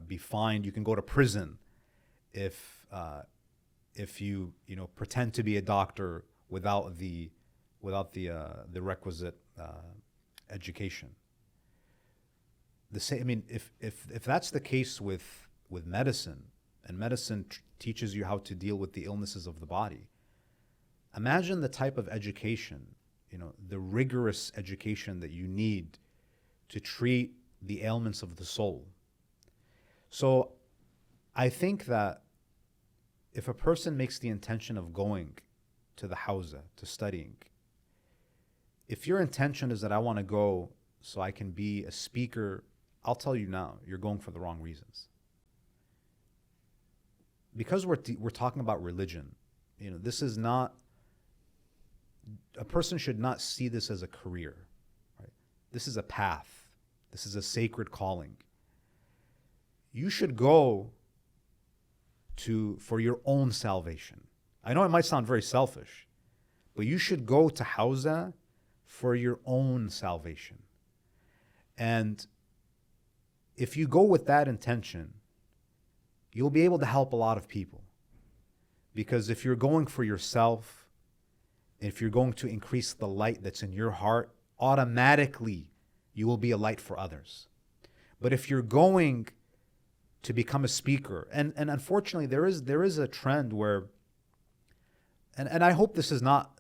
[SPEAKER 1] be fined. You can go to prison if you pretend to be a doctor without the requisite education. The same. I mean, if that's the case with medicine, and medicine teaches you how to deal with the illnesses of the body, imagine the type of education, the rigorous education that you need to treat the ailments of the soul. So I think that if a person makes the intention of going to the hawza, to studying, if your intention is that I want to go so I can be a speaker, I'll tell you now, you're going for the wrong reasons. Because we're talking about religion, this is not, a person should not see this as a career, right? This is a path. This is a sacred calling. You should go for your own salvation. I know it might sound very selfish, but you should go to hawza for your own salvation. And if you go with that intention, you'll be able to help a lot of people. Because if you're going for yourself, if you're going to increase the light that's in your heart, automatically you will be a light for others. But if you're going to become a speaker, and unfortunately there is a trend where, and I hope this is not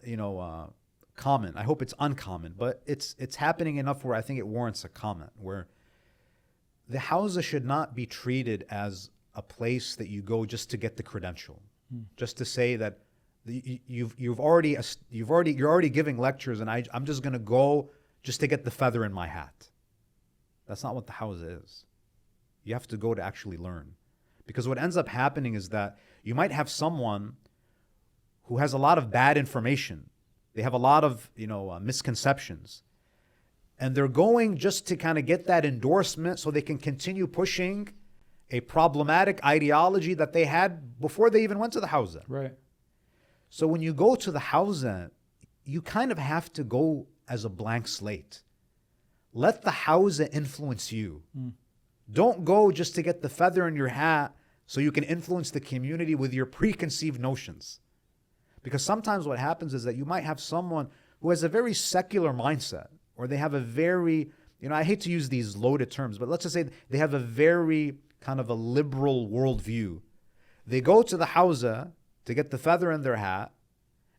[SPEAKER 1] common. I hope it's uncommon, but it's happening enough where I think it warrants a comment, where the hawza should not be treated as a place that you go just to get the credential, just to say that you're already giving lectures, and I'm just going to go just to get the feather in my hat. That's not what the hawza is. You have to go to actually learn, because what ends up happening is that you might have someone who has a lot of bad information. They have a lot of misconceptions, and they're going just to kind of get that endorsement so they can continue pushing a problematic ideology that they had before they even went to the hawza.
[SPEAKER 2] Right.
[SPEAKER 1] So when you go to the hawza, you kind of have to go as a blank slate. Let the hawza influence you. Don't go just to get the feather in your hat so you can influence the community with your preconceived notions. Because sometimes what happens is that you might have someone who has a very secular mindset, or they have a very, I hate to use these loaded terms, but let's just say they have a very kind of a liberal worldview. They go to the hawza to get the feather in their hat,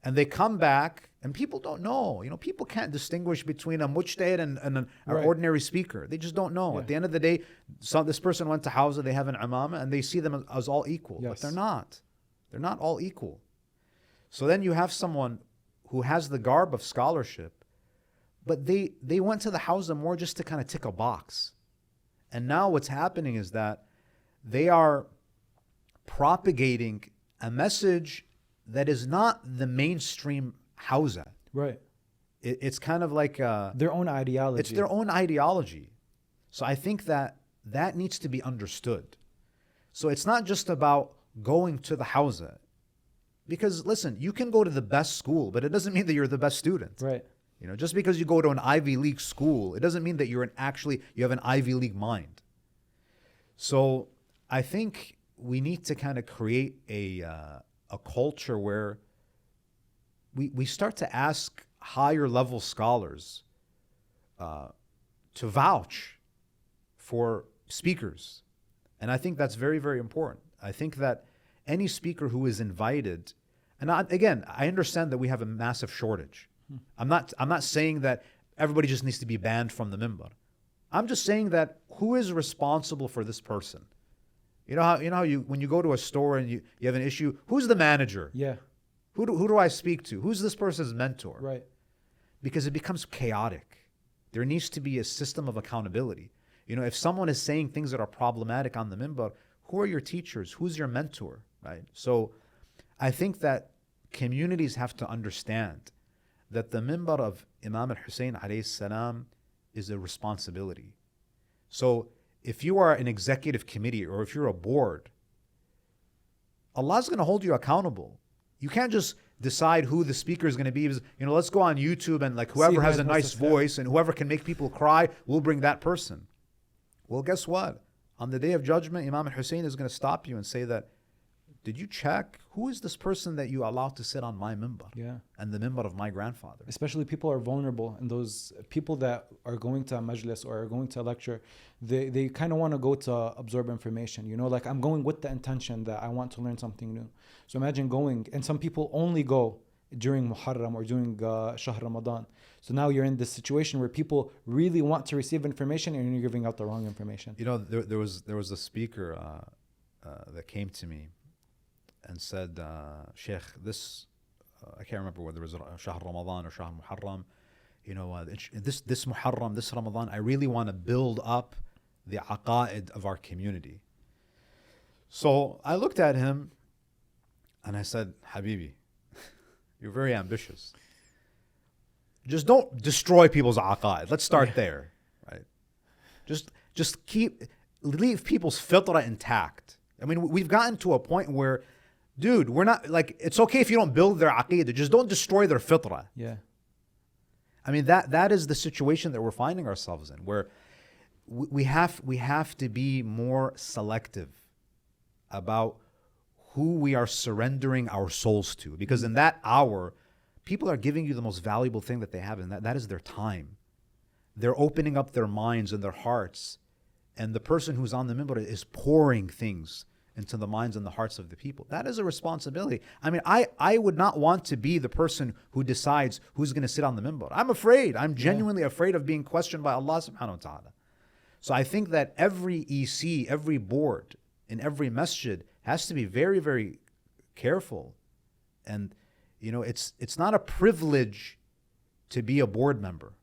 [SPEAKER 1] and they come back, and people don't know. People can't distinguish between a mujtahid and an ordinary speaker. They just don't know.
[SPEAKER 2] Yeah.
[SPEAKER 1] At the end of the day, this person went to hawza, they have an imama, and they see them as all equal.
[SPEAKER 2] Yes.
[SPEAKER 1] But they're not. They're not all equal. So then you have someone who has the garb of scholarship, but they went to the hawza more just to kind of tick a box. And now what's happening is that they are propagating a message that is not the mainstream hausa.
[SPEAKER 2] Right.
[SPEAKER 1] It's kind of like
[SPEAKER 2] Their own ideology.
[SPEAKER 1] it's their own ideology. So I think that that needs to be understood. So it's not just about going to the hausa. Because listen, you can go to the best school, but it doesn't mean that you're the best student.
[SPEAKER 2] Right.
[SPEAKER 1] You know, just because you go to an Ivy League school, it doesn't mean that you have an Ivy League mind. So I think we need to kind of create a culture where we start to ask higher level scholars to vouch for speakers. And I think that's very, very important. I think that any speaker who is invited, and I understand that we have a massive shortage. I'm not saying that everybody just needs to be banned from the minbar. I'm just saying that who is responsible for this person? You know how when you go to a store and you have an issue, who's the manager?
[SPEAKER 2] Yeah.
[SPEAKER 1] Who do I speak to? Who's this person's mentor?
[SPEAKER 2] Right.
[SPEAKER 1] Because it becomes chaotic. There needs to be a system of accountability. You know, if someone is saying things that are problematic on the minbar, who are your teachers? Who's your mentor? Right? So I think that communities have to understand that the minbar of Imam al-Hussein alayhi salam is a responsibility. So if you are an executive committee or if you're a board, Allah's going to hold you accountable. You can't just decide who the speaker is going to be. You know, let's go on YouTube and like whoever has a nice voice and whoever can make people cry, we'll bring that person. Well, guess what? On the day of judgment, Imam al-Hussein is going to stop you and say that, did you check who is this person that you allowed to sit on my minbar?
[SPEAKER 2] Yeah.
[SPEAKER 1] And the minbar of my grandfather?
[SPEAKER 2] Especially people are vulnerable, and those people that are going to a majlis or are going to a lecture, they kind of want to go to absorb information. You know, like I'm going with the intention that I want to learn something new. So imagine going, and some people only go during Muharram or during Shahr Ramadan. So now you're in this situation where people really want to receive information and you're giving out the wrong information.
[SPEAKER 1] You know, there was a speaker that came to me and said, Sheikh, this, I can't remember whether it was Shahr Ramadan or Shahr Muharram, you know, this Muharram, this Ramadan, I really want to build up the aqa'id of our community. So I looked at him and I said, Habibi, you're very ambitious. Just don't destroy people's aqa'id. Let's start there, right? Just leave people's fitrah intact. I mean, we've gotten to a point where, dude, we're not like, it's okay if you don't build their aqeedah, just don't destroy their fitrah.
[SPEAKER 2] Yeah.
[SPEAKER 1] I mean, that is the situation that we're finding ourselves in, where we have to be more selective about who we are surrendering our souls to, because in that hour, people are giving you the most valuable thing that they have, and that is their time. They're opening up their minds and their hearts, and the person who's on the minbar is pouring things into the minds and the hearts of the people. That is a responsibility. I mean, I would not want to be the person who decides who's going to sit on the minbar. I'm afraid. I'm genuinely afraid of being questioned by Allah subhanahu wa ta'ala. So I think that every EC, every board, in every masjid has to be very, very careful. And, you know, it's not a privilege to be a board member.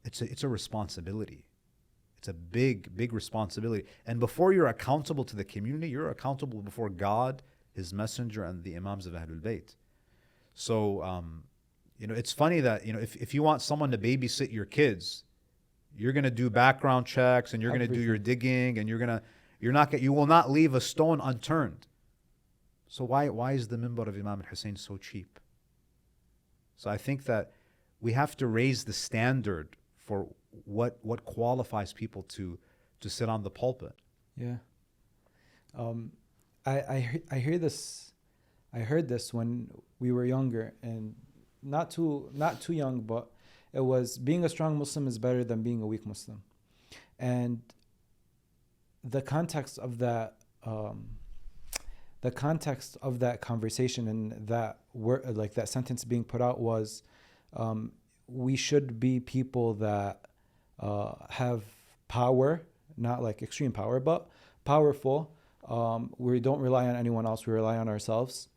[SPEAKER 1] It's a responsibility. It's a big, big responsibility. And before you're accountable to the community, you're accountable before God, His Messenger, and the Imams of Ahlul Bayt. So, you know, it's funny that, you know, if you want someone to babysit your kids, you're going to do background checks and you're going to do your digging and you will not leave a stone unturned. So why is the minbar of Imam al-Hussein so cheap? So I think that we have to raise the standard for what qualifies people to sit on the pulpit.
[SPEAKER 2] Yeah. I hear this. I heard this when we were younger, and not too young, but it was being a strong Muslim is better than being a weak Muslim. And the context of that conversation and that word, like that sentence being put out, was we should be people that have power, not like extreme power, but powerful. We don't rely on anyone else. We rely on ourselves.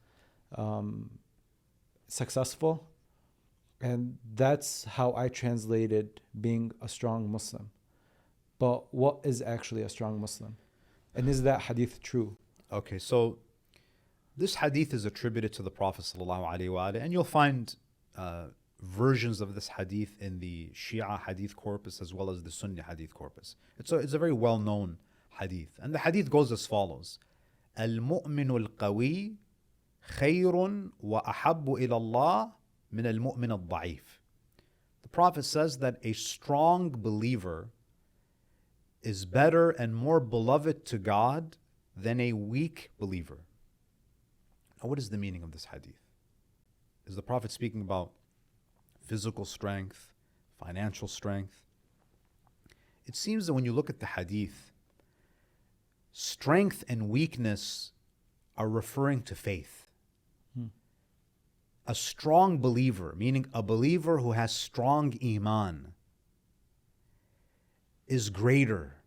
[SPEAKER 2] Successful. And that's how I translated being a strong Muslim. But what is actually a strong Muslim? And is that hadith true?
[SPEAKER 1] Okay, so this hadith is attributed to the Prophet ﷺ, and you'll find versions of this hadith in the Shia hadith corpus as well as the Sunni hadith corpus. It's a very well-known hadith. And the hadith goes as follows. المؤمن القوي خير وأحب إلى الله من المؤمن الضعيف. The Prophet says that a strong believer is better and more beloved to God than a weak believer. Now, what is the meaning of this hadith? Is the Prophet speaking about physical strength, financial strength? It seems that when you look at the hadith, strength and weakness are referring to faith. A strong believer, meaning a believer who has strong iman, is greater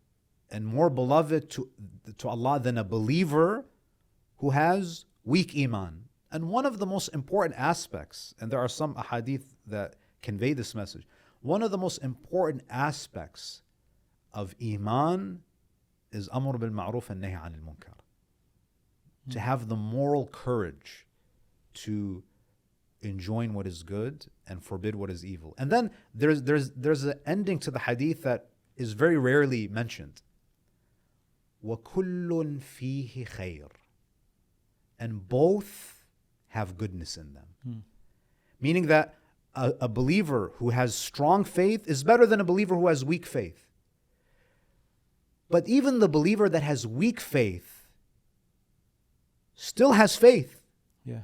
[SPEAKER 1] and more beloved to Allah than a believer who has weak iman. And one of the most important aspects, and there are some ahadith that convey this message, one of the most important aspects of iman is amr bil ma'ruf and nahy anil munkar. To have the moral courage to enjoin what is good and forbid what is evil. And then there's an ending to the hadith that is very rarely mentioned. وَكُلٌّ فِيهِ خَيْرٌ. And both have goodness in them. Meaning that a believer who has strong faith is better than a believer who has weak faith. But even the believer that has weak faith still has faith.
[SPEAKER 2] Yeah.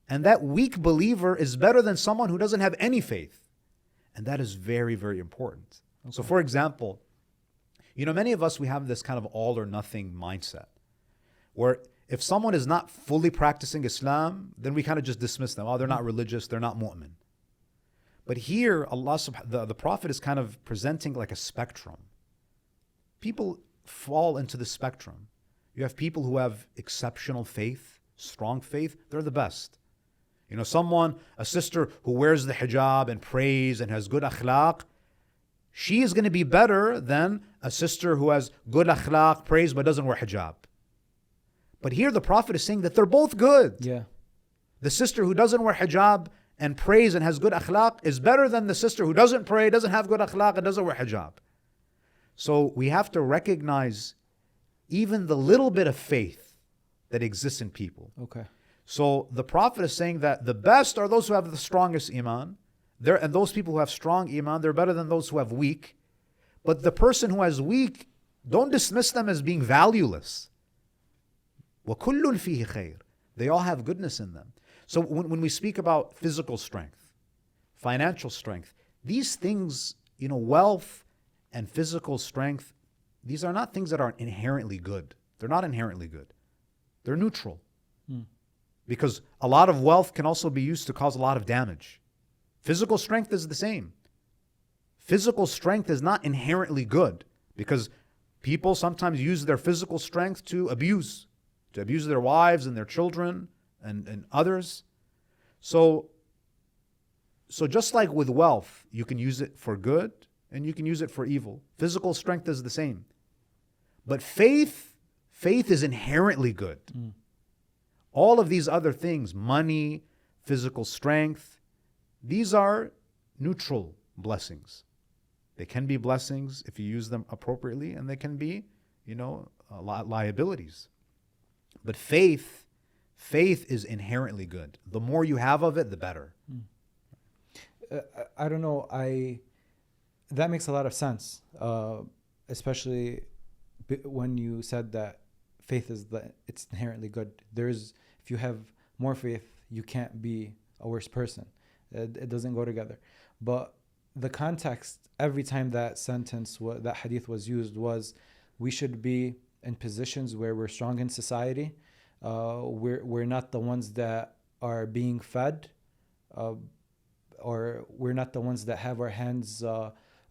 [SPEAKER 1] And that weak believer is better than someone who doesn't have any faith. And that is very, very important. Okay. So for example, many of us, we have this kind of all or nothing mindset where if someone is not fully practicing Islam, then we kind of just dismiss them. Oh, they're not religious, they're not mu'min. But here, the Prophet is kind of presenting like a spectrum. People fall into the spectrum. You have people who have exceptional faith, strong faith, they're the best. A sister who wears the hijab and prays and has good akhlaq, she is going to be better than a sister who has good akhlaq, prays, but doesn't wear hijab. But here the Prophet is saying that they're both good.
[SPEAKER 2] Yeah.
[SPEAKER 1] The sister who doesn't wear hijab and prays and has good akhlaq is better than the sister who doesn't pray, doesn't have good akhlaq, and doesn't wear hijab. So we have to recognize even the little bit of faith that exists in people.
[SPEAKER 2] Okay.
[SPEAKER 1] So the Prophet is saying that the best are those who have the strongest iman. And those people who have strong iman, they're better than those who have weak. But the person who has weak, don't dismiss them as being valueless. وَكُلٌّ فِيهِ خَيْرٌ. They all have goodness in them. So when we speak about physical strength, financial strength, these things, wealth and physical strength, these are not things that are inherently good. They're not inherently good. They're neutral. Because a lot of wealth can also be used to cause a lot of damage. Physical strength is the same. Physical strength is not inherently good because people sometimes use their physical strength to abuse their wives and their children and others. So just like with wealth, you can use it for good and you can use it for evil. Physical strength is the same. But faith is inherently good. All of these other things, money, physical strength, these are neutral blessings. They can be blessings if you use them appropriately, and they can be, liabilities. But faith is inherently good. The more you have of it, the better.
[SPEAKER 2] I don't know. That makes a lot of sense, especially when you said that faith it's inherently good. If you have more faith, you can't be a worse person. It doesn't go together. But the context, every time that that hadith was used, was we should be in positions where we're strong in society. We're not the ones that are being fed, or we're not the ones that have our hands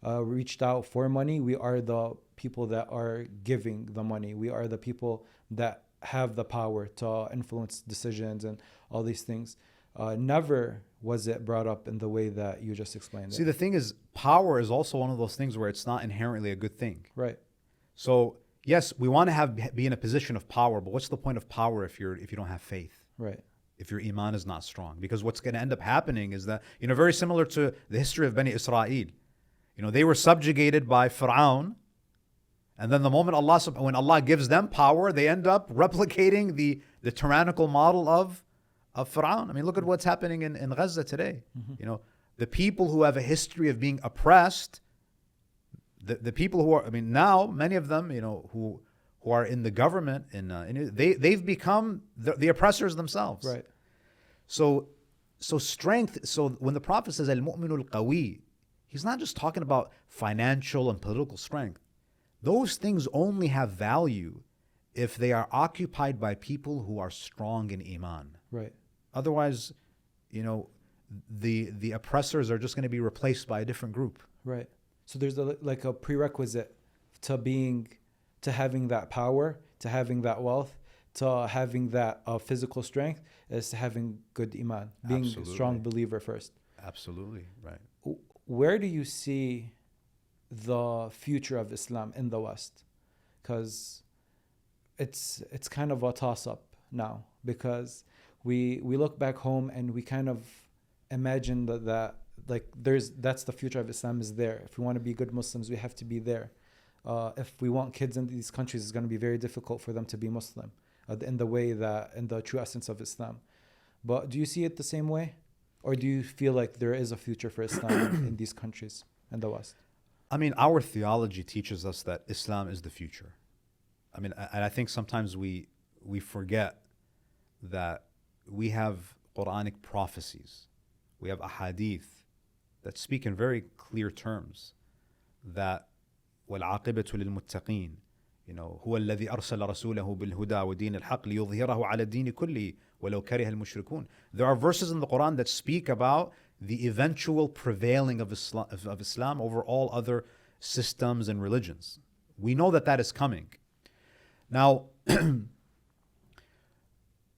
[SPEAKER 2] reached out for money. We are the people that are giving the money. We are the people that have the power to influence decisions and all these things. never was it brought up in the way that you just explained
[SPEAKER 1] See,
[SPEAKER 2] it.
[SPEAKER 1] the thing is, power is also one of those things where it's not inherently a good thing.
[SPEAKER 2] Right.
[SPEAKER 1] So yes, we want to be in a position of power, but what's the point of power if you don't have faith?
[SPEAKER 2] Right.
[SPEAKER 1] If your iman is not strong? Because what's going to end up happening is that, very similar to the history of Bani Israel. They were subjugated by Fir'aun, and then the moment when Allah gives them power, they end up replicating the tyrannical model of Fir'aun. I mean, look at what's happening in Gaza today. The people who have a history of being oppressed, the people who are, now many of them, who are in the government, they've become the oppressors themselves.
[SPEAKER 2] Right.
[SPEAKER 1] So strength. So when the Prophet says al-mu'minul qawi, he's not just talking about financial and political strength. Those things only have value if they are occupied by people who are strong in iman.
[SPEAKER 2] Right.
[SPEAKER 1] Otherwise, the oppressors are just going to be replaced by a different group.
[SPEAKER 2] Right. So there's a prerequisite to having that power, to having that wealth, to having that physical strength, is having good iman, being a strong believer first.
[SPEAKER 1] Absolutely, right.
[SPEAKER 2] Where do you see the future of Islam in the West? Because it's kind of a toss-up now, because we look back home and we kind of imagine that that's the future of Islam is there. If we want to be good Muslims, we have to be there. If we want kids in these countries, it's going to be very difficult for them to be Muslim in the true essence of Islam. But do you see it the same way? Or do you feel like there is a future for Islam in these countries in the West?
[SPEAKER 1] Our theology teaches us that Islam is the future. And I think sometimes we forget that we have Quranic prophecies. We have ahadith that speak in very clear terms that وَالْعَاقِبَةُ لِلْمُتَّقِينَ هُوَ الَّذِي أَرْسَلَ رَسُولَهُ بِالْهُدَى وَدِينِ الْحَقِّ لِيُظْهِرَهُ عَلَى الدِّينِ كُلِّهِ وَلَوْ كَرِهَ الْمُشْرِكُونَ. There are verses in the Quran that speak about the eventual prevailing of Islam over all other systems and religions. We know that is coming. Now,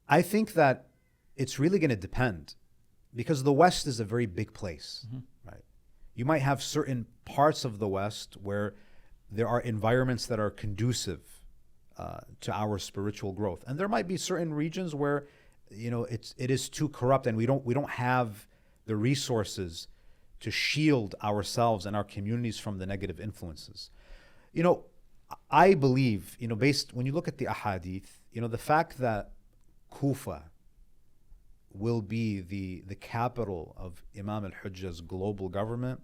[SPEAKER 1] I think that it's really going to depend, because the West is a very big place, right? You might have certain parts of the West where there are environments that are conducive to our spiritual growth, and there might be certain regions where it is too corrupt, and we don't have the resources to shield ourselves and our communities from the negative influences. I believe, when you look at the ahadith, the fact that Kufa will be the capital of Imam al-Hujjah's global government,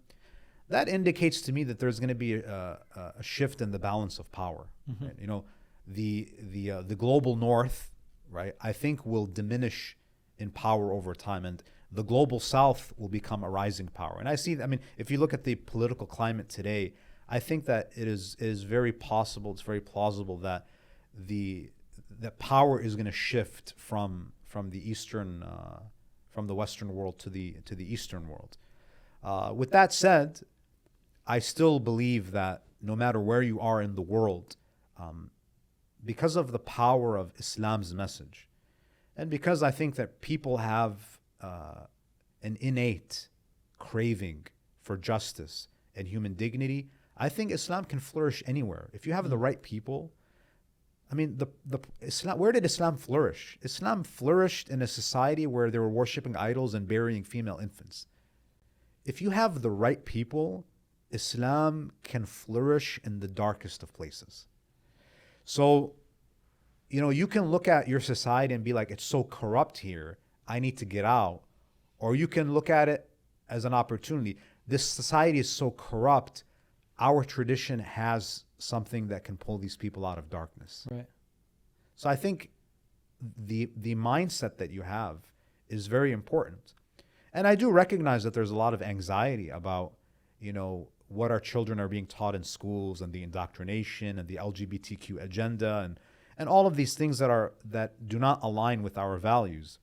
[SPEAKER 1] that indicates to me that there's going to be a shift in the balance of power. Right? The global north, right, I think will diminish in power over time, and the global south will become a rising power. And I see, if you look at the political climate today, I think that it is very possible, it's very plausible that that power is going to shift from the Western world to the Eastern world. With that said, I still believe that no matter where you are in the world, because of the power of Islam's message, and because I think that people have an innate craving for justice and human dignity, I think Islam can flourish anywhere. If you have the right people, Islam, where did Islam flourish? Islam flourished in a society where they were worshiping idols and burying female infants. If you have the right people, Islam can flourish in the darkest of places. So, you can look at your society and be like, it's so corrupt here, I need to get out. Or you can look at it as an opportunity. This society is so corrupt, our tradition has something that can pull these people out of darkness.
[SPEAKER 2] Right.
[SPEAKER 1] So I think the mindset that you have is very important. And I do recognize that there's a lot of anxiety about, what our children are being taught in schools, and the indoctrination and the LGBTQ agenda and all of these things that do not align with our values.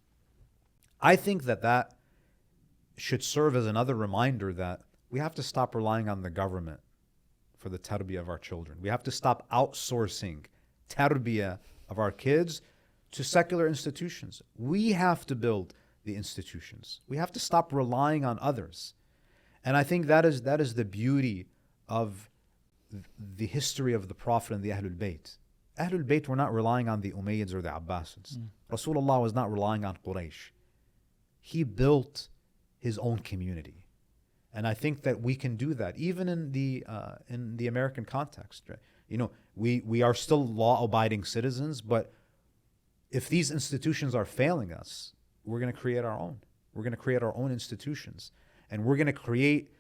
[SPEAKER 1] I think that should serve as another reminder that we have to stop relying on the government for the tarbiyah of our children. We have to stop outsourcing tarbiyah of our kids to secular institutions. We have to build the institutions. We have to stop relying on others. And I think that is the beauty of the history of the Prophet and the Ahlul Bayt. Ahlul Bayt were not relying on the Umayyads or the Abbasids. Rasulullah was not relying on Quraysh. He built his own community. And I think that we can do that even in the American context. Right? You know, we are still law-abiding citizens, but if these institutions are failing us, we're going to create our own. We're going to create our own institutions. And we're going to create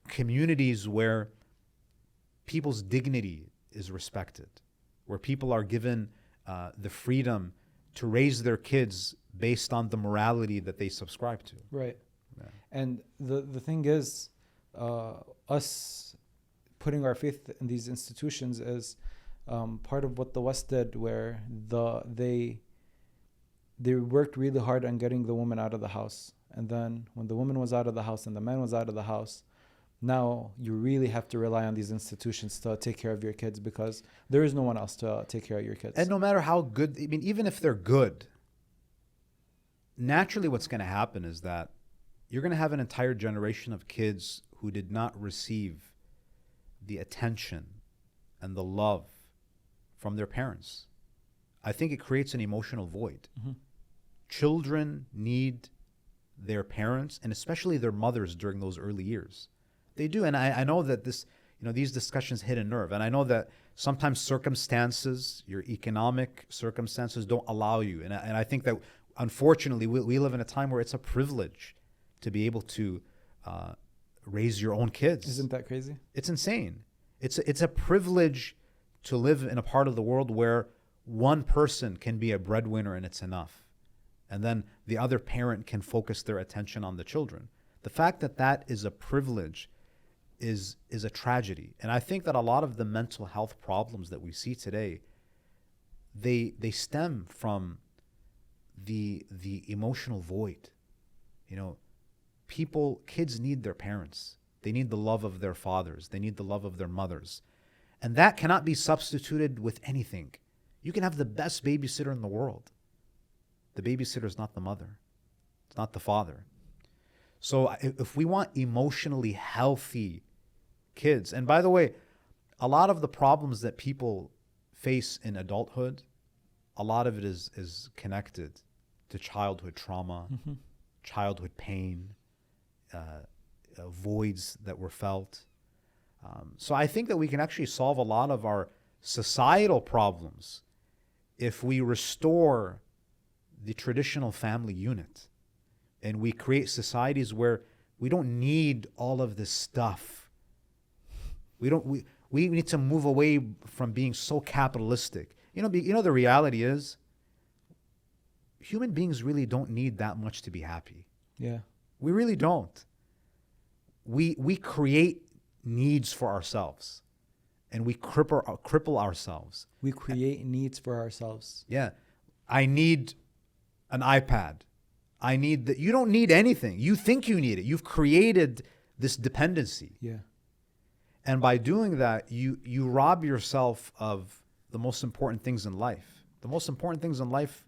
[SPEAKER 1] communities where people's dignity is respected, where people are given the freedom to raise their kids based on the morality that they subscribe to.
[SPEAKER 2] Right.
[SPEAKER 1] Yeah.
[SPEAKER 2] And the thing is, us putting our faith in these institutions is part of what the West did, where they worked really hard on getting the woman out of the house. And then when the woman was out of the house and the man was out of the house, now you really have to rely on these institutions to take care of your kids, because there is no one else to take care of your kids.
[SPEAKER 1] And no matter how good, I mean, even if they're good, naturally what's going to happen is that you're going to have an entire generation of kids who did not receive the attention and the love from their parents. I think it creates an emotional void.
[SPEAKER 2] Mm-hmm.
[SPEAKER 1] Children need their parents, and especially their mothers during those early years. They do. And I know that these discussions hit a nerve. And I know that sometimes circumstances, your economic circumstances don't allow you. And I think that unfortunately we live in a time where it's a privilege to be able to raise your own kids.
[SPEAKER 2] Isn't that crazy?
[SPEAKER 1] It's insane. It's a privilege to live in a part of the world where one person can be a breadwinner and it's enough. And then the other parent can focus their attention on the children. The fact that that is a privilege is a tragedy. And I think that a lot of the mental health problems that we see today, they stem from the emotional void. You know, kids need their parents. They need the love of their fathers. They need the love of their mothers. And that cannot be substituted with anything. You can have the best babysitter in the world. The babysitter is not the mother. It's not the father. So if we want emotionally healthy kids, and by the way, a lot of the problems that people face in adulthood, a lot of it is connected to childhood trauma, childhood pain, voids that were felt. So I think that we can actually solve a lot of our societal problems if we restore the traditional family unit and we create societies where we don't need all of this stuff. We need to move away from being so capitalistic. You know the reality is human beings really don't need that much to be happy.
[SPEAKER 2] Yeah.
[SPEAKER 1] We really don't. We create needs for ourselves, and we cripple ourselves.
[SPEAKER 2] We create needs for ourselves.
[SPEAKER 1] Yeah. I need an iPad. I need that. You don't need anything. You think you need it. You've created this dependency.
[SPEAKER 2] Yeah.
[SPEAKER 1] And by doing that, you rob yourself of the most important things in life. The most important things in life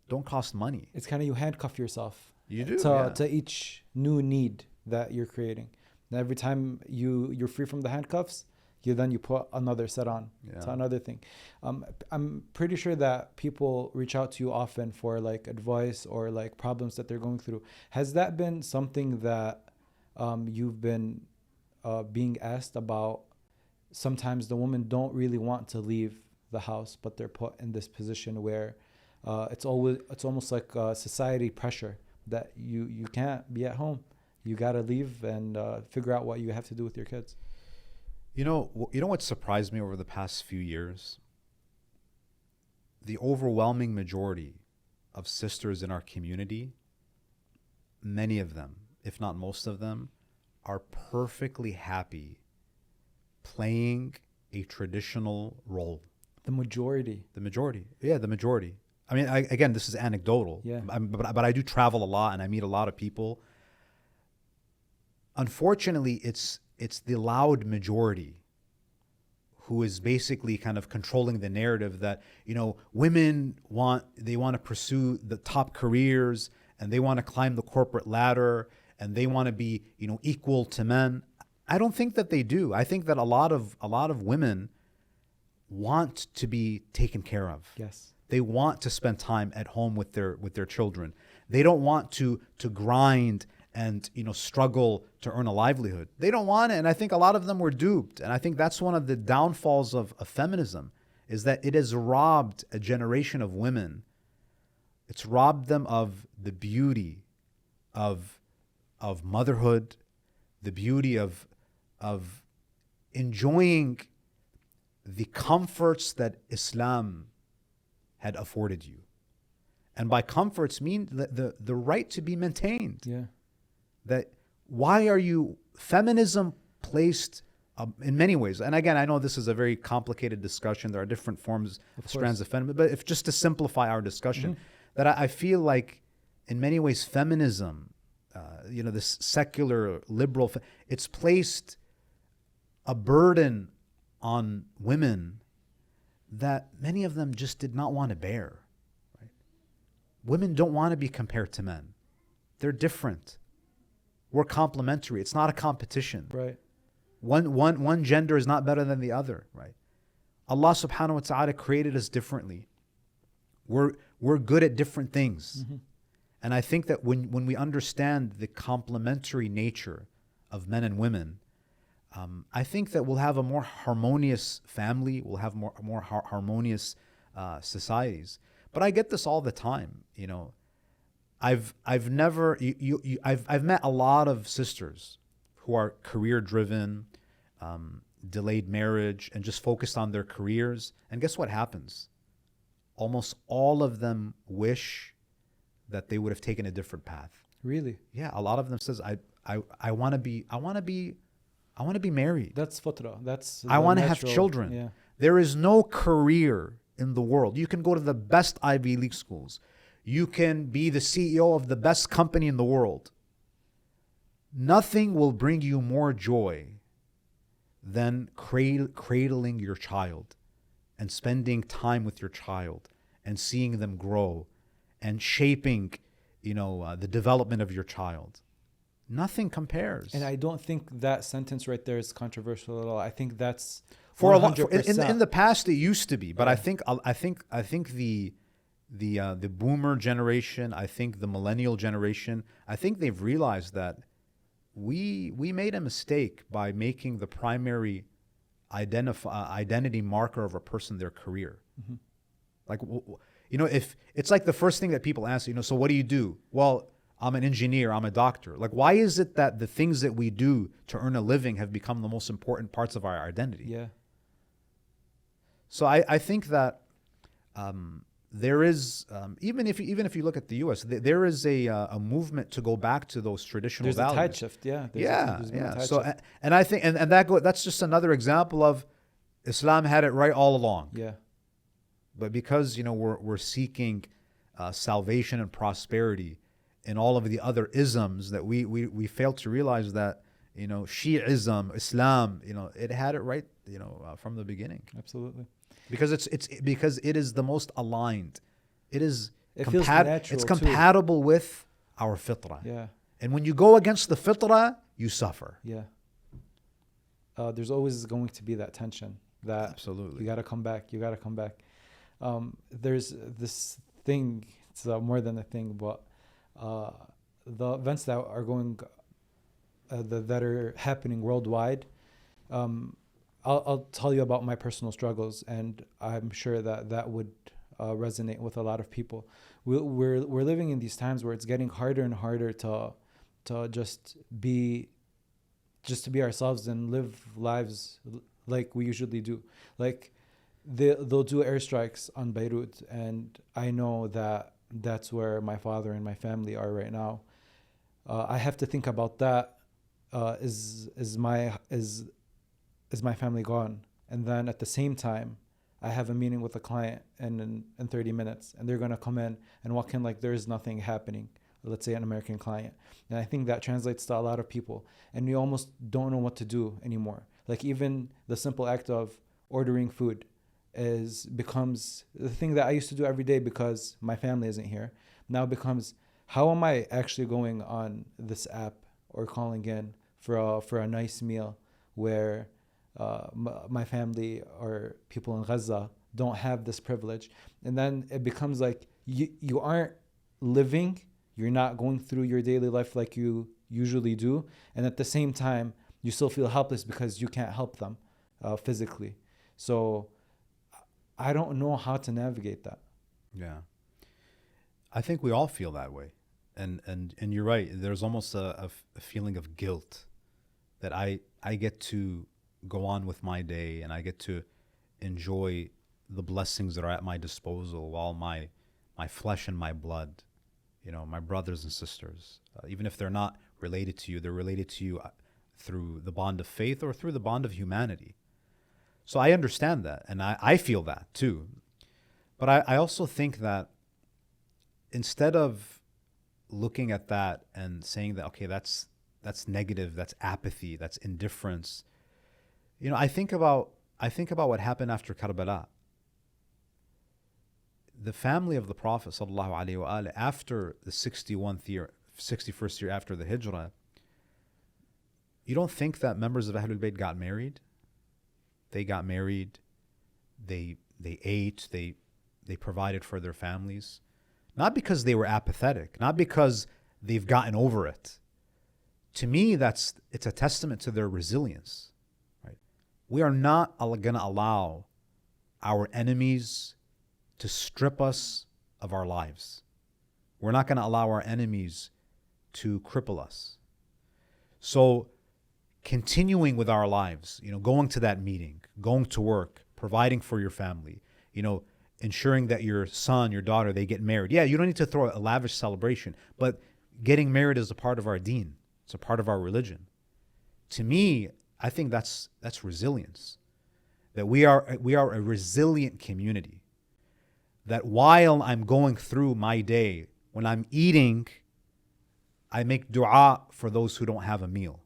[SPEAKER 1] don't cost money.
[SPEAKER 2] It's kind of, you handcuff yourself.
[SPEAKER 1] You do,
[SPEAKER 2] to each new need that you're creating. And every time you're free from the handcuffs, you put another set on.
[SPEAKER 1] Yeah.
[SPEAKER 2] It's another thing. I'm pretty sure that people reach out to you often for like advice or like problems that they're going through. Has that been something that you've been being asked about? Sometimes the women don't really want to leave the house, but they're put in this position where it's almost like society pressure that you can't be at home. You got to leave and figure out what you have to do with your kids.
[SPEAKER 1] You know what surprised me over the past few years? The overwhelming majority of sisters in our community, many of them, if not most of them, are perfectly happy playing a traditional role.
[SPEAKER 2] The majority.
[SPEAKER 1] Yeah, the majority. I mean, again, this is anecdotal.
[SPEAKER 2] Yeah.
[SPEAKER 1] But I do travel a lot and I meet a lot of people. Unfortunately, it's the loud majority who is basically kind of controlling the narrative that, women want to pursue the top careers and they want to climb the corporate ladder and they want to be, equal to men. I don't think that they do. I think that a lot of women want to be taken care of.
[SPEAKER 2] Yes.
[SPEAKER 1] They want to spend time at home with their children. They don't want to grind and struggle to earn a livelihood. They don't want it, and I think a lot of them were duped. And I think that's one of the downfalls of feminism, is that it has robbed a generation of women. It's robbed them of the beauty of motherhood, the beauty of enjoying the comforts that Islam had afforded you. And by comforts mean the right to be maintained.
[SPEAKER 2] Yeah.
[SPEAKER 1] That why are you, feminism placed in many ways, and again, I know this is a very complicated discussion. There are different forms, strands of feminism, but if just to simplify our discussion, that I feel like in many ways feminism, this secular liberal, it's placed a burden on women that many of them just did not want to bear. Right? Women don't want to be compared to men. They're different. We're complementary. It's not a competition.
[SPEAKER 2] Right.
[SPEAKER 1] One gender is not better than the other. Right. Allah subhanahu wa ta'ala created us differently. We're good at different things. And I think that when we understand the complementary nature of men and women, I think that we'll have a more harmonious family. We'll have more harmonious societies. But I get this all the time. I've met a lot of sisters who are career driven, delayed marriage, and just focused on their careers. And guess what happens? Almost all of them wish that they would have taken a different path.
[SPEAKER 2] Really?
[SPEAKER 1] Yeah, a lot of them says, I want to be married.
[SPEAKER 2] That's fitra. That's
[SPEAKER 1] I want to have children.
[SPEAKER 2] Yeah.
[SPEAKER 1] There is no career in the world. You can go to the best Ivy League schools. You can be the CEO of the best company in the world. Nothing will bring you more joy than cradling your child and spending time with your child and seeing them grow and shaping, the development of your child. Nothing compares.
[SPEAKER 2] And I don't think that sentence right there is controversial at all. I think that's
[SPEAKER 1] for
[SPEAKER 2] 100%.
[SPEAKER 1] In the past it used to be, but I think the boomer generation, I think the millennial generation, I think they've realized that we made a mistake by making the primary identity marker of a person their career. Like, if it's like the first thing that people ask, so what do you do? Well, I'm an engineer, I'm a doctor. Like, why is it that the things that we do to earn a living have become the most important parts of our identity?
[SPEAKER 2] Yeah.
[SPEAKER 1] So I think that there is, even if you look at the U.S., there is a movement to go back to those traditional
[SPEAKER 2] There's
[SPEAKER 1] values.
[SPEAKER 2] a tide shift, yeah. There's been a tide
[SPEAKER 1] So,
[SPEAKER 2] shift.
[SPEAKER 1] and I think, and that's just another example of Islam had it right all along.
[SPEAKER 2] Yeah.
[SPEAKER 1] But because we're seeking salvation and prosperity in all of the other isms, that we fail to realize that Shi'ism, Islam, it had it right from the beginning.
[SPEAKER 2] Absolutely.
[SPEAKER 1] Because it's because it is the most aligned. It
[SPEAKER 2] feels natural
[SPEAKER 1] it's compatible with our fitrah.
[SPEAKER 2] Yeah.
[SPEAKER 1] And when you go against the fitrah, you suffer.
[SPEAKER 2] Yeah. There's always going to be that tension that
[SPEAKER 1] Absolutely.
[SPEAKER 2] you got to come back. There's this thing, it's more than a thing, but the events that are going, that are happening worldwide, I'll tell you about my personal struggles, and I'm sure that would resonate with a lot of people. We're living in these times where it's getting harder and harder to just be ourselves and live lives like we usually do. Like they'll do airstrikes on Beirut, and I know that that's where my father and my family are right now. I have to think about that. Is my family gone? And then at the same time, I have a meeting with a client in 30 minutes, and they're going to come in and walk in like there is nothing happening. Let's say an American client. And I think that translates to a lot of people. And we almost don't know what to do anymore. Like even the simple act of ordering food becomes the thing that I used to do every day because my family isn't here. Now becomes, how am I actually going on this app or calling in for a nice meal where my family or people in Gaza don't have this privilege? And then it becomes like you aren't living, you're not going through your daily life like you usually do, and at the same time you still feel helpless because you can't help them physically. So I don't know how to navigate that.
[SPEAKER 1] Yeah. I think we all feel that way. And you're right. There's almost a feeling of guilt that I get to go on with my day and I get to enjoy the blessings that are at my disposal while my flesh and my blood, my brothers and sisters, even if they're not related to you, they're related to you through the bond of faith or through the bond of humanity. So I understand that, and I feel that too. But I also think that instead of looking at that and saying that, okay, that's negative, that's apathy, that's indifference, I think about what happened after Karbala. The family of the Prophet ﷺ, after the 61st year after the Hijrah, you don't think that members of Ahlul Bayt got married? They got married, they ate, they provided for their families. Not because they were apathetic, not because they've gotten over it. To me, it's a testament to their resilience. Right? We are not going to allow our enemies to strip us of our lives. We're not going to allow our enemies to cripple us. So continuing with our lives, going to that meeting, going to work, providing for your family, ensuring that your son, your daughter, they get married. Yeah, you don't need to throw a lavish celebration, but getting married is a part of our deen. It's a part of our religion. To me, I think that's resilience. That we are a resilient community. That while I'm going through my day, when I'm eating, I make dua for those who don't have a meal.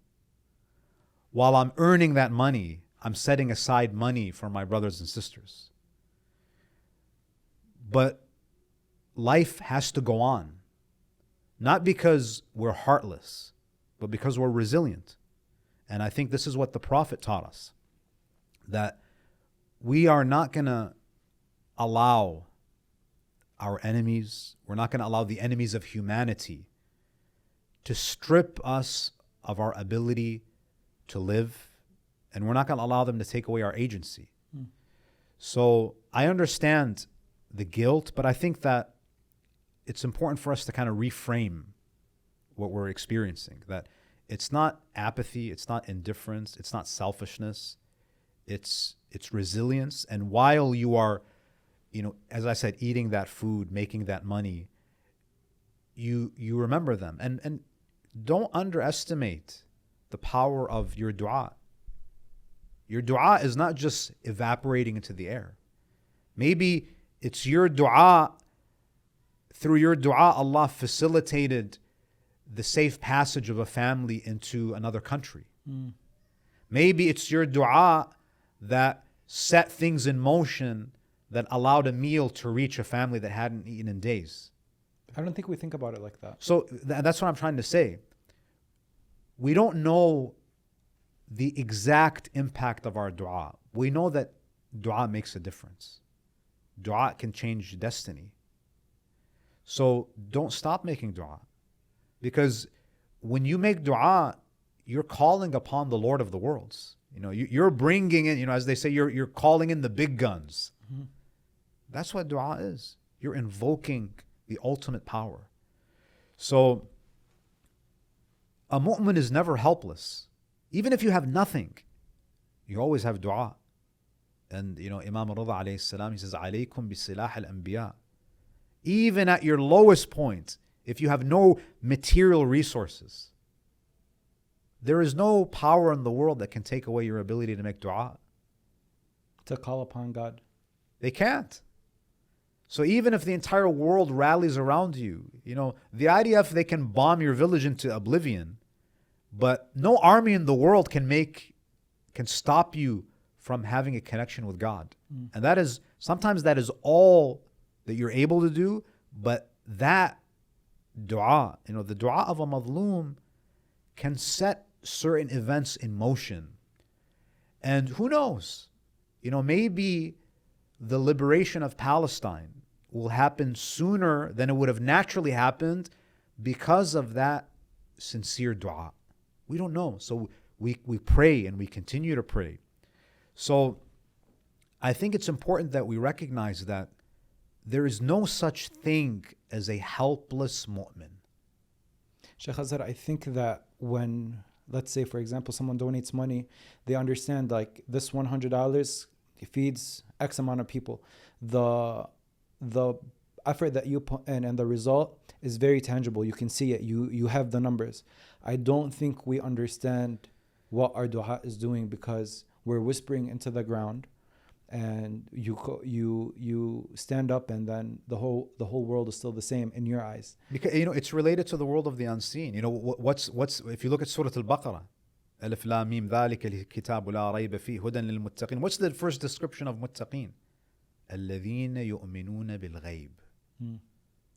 [SPEAKER 1] While I'm earning that money, I'm setting aside money for my brothers and sisters. But life has to go on. Not because we're heartless, but because we're resilient. And I think this is what the Prophet taught us. That we are not going to allow our enemies, we're not going to allow the enemies of humanity to strip us of our ability to live, and we're not going to allow them to take away our agency. So I understand the guilt, but I think that it's important for us to kind of reframe what we're experiencing. That it's not apathy, it's not indifference, it's not selfishness, it's resilience. And while you are, as I said, eating that food, making that money, you remember them. And don't underestimate the power of your dua. Your dua is not just evaporating into the air. Maybe it's your dua, through your dua, Allah facilitated the safe passage of a family into another country. Maybe it's your dua that set things in motion that allowed a meal to reach a family that hadn't eaten in days.
[SPEAKER 2] I don't think we think about it like that.
[SPEAKER 1] So that's what I'm trying to say. We don't know the exact impact of our dua. We know that dua makes a difference. Dua can change destiny. So don't stop making dua. Because when you make dua, you're calling upon the Lord of the worlds. You're bringing in, as they say, you're calling in the big guns. That's what dua is. You're invoking the ultimate power. So a mu'min is never helpless. Even if you have nothing, you always have dua. And Imam Rida alayhi salam, he says, "Alaykum bisilah al-anbiya." Even at your lowest point, if you have no material resources, there is no power in the world that can take away your ability to make dua.
[SPEAKER 2] To call upon God.
[SPEAKER 1] They can't. So even if the entire world rallies around you, the IDF, they can bomb your village into oblivion, but no army in the world can stop you from having a connection with God. And sometimes that is all that you're able to do, but that dua, the dua of a madloom can set certain events in motion. And who knows? Maybe the liberation of Palestine will happen sooner than it would have naturally happened because of that sincere dua. We don't know. So we pray and we continue to pray. So I think it's important that we recognize that there is no such thing as a helpless mu'min.
[SPEAKER 2] Shaykh Azhar, I think that when, let's say, for example, someone donates money, they understand like this $100 feeds X amount of people. The effort that you put in and the result is very tangible. You can see it. You have the numbers. I don't think we understand what our dua is doing because we're whispering into the ground, and you stand up, and then the whole world is still the same in your eyes.
[SPEAKER 1] Because it's related to the world of the unseen. What's if you look at Surah Al-Baqarah, Alif Lam Mim ذلك الكتاب لا ريب فيه هدى للمتقين. What's the first description of muttaqin? الذين يؤمنون بالغيب.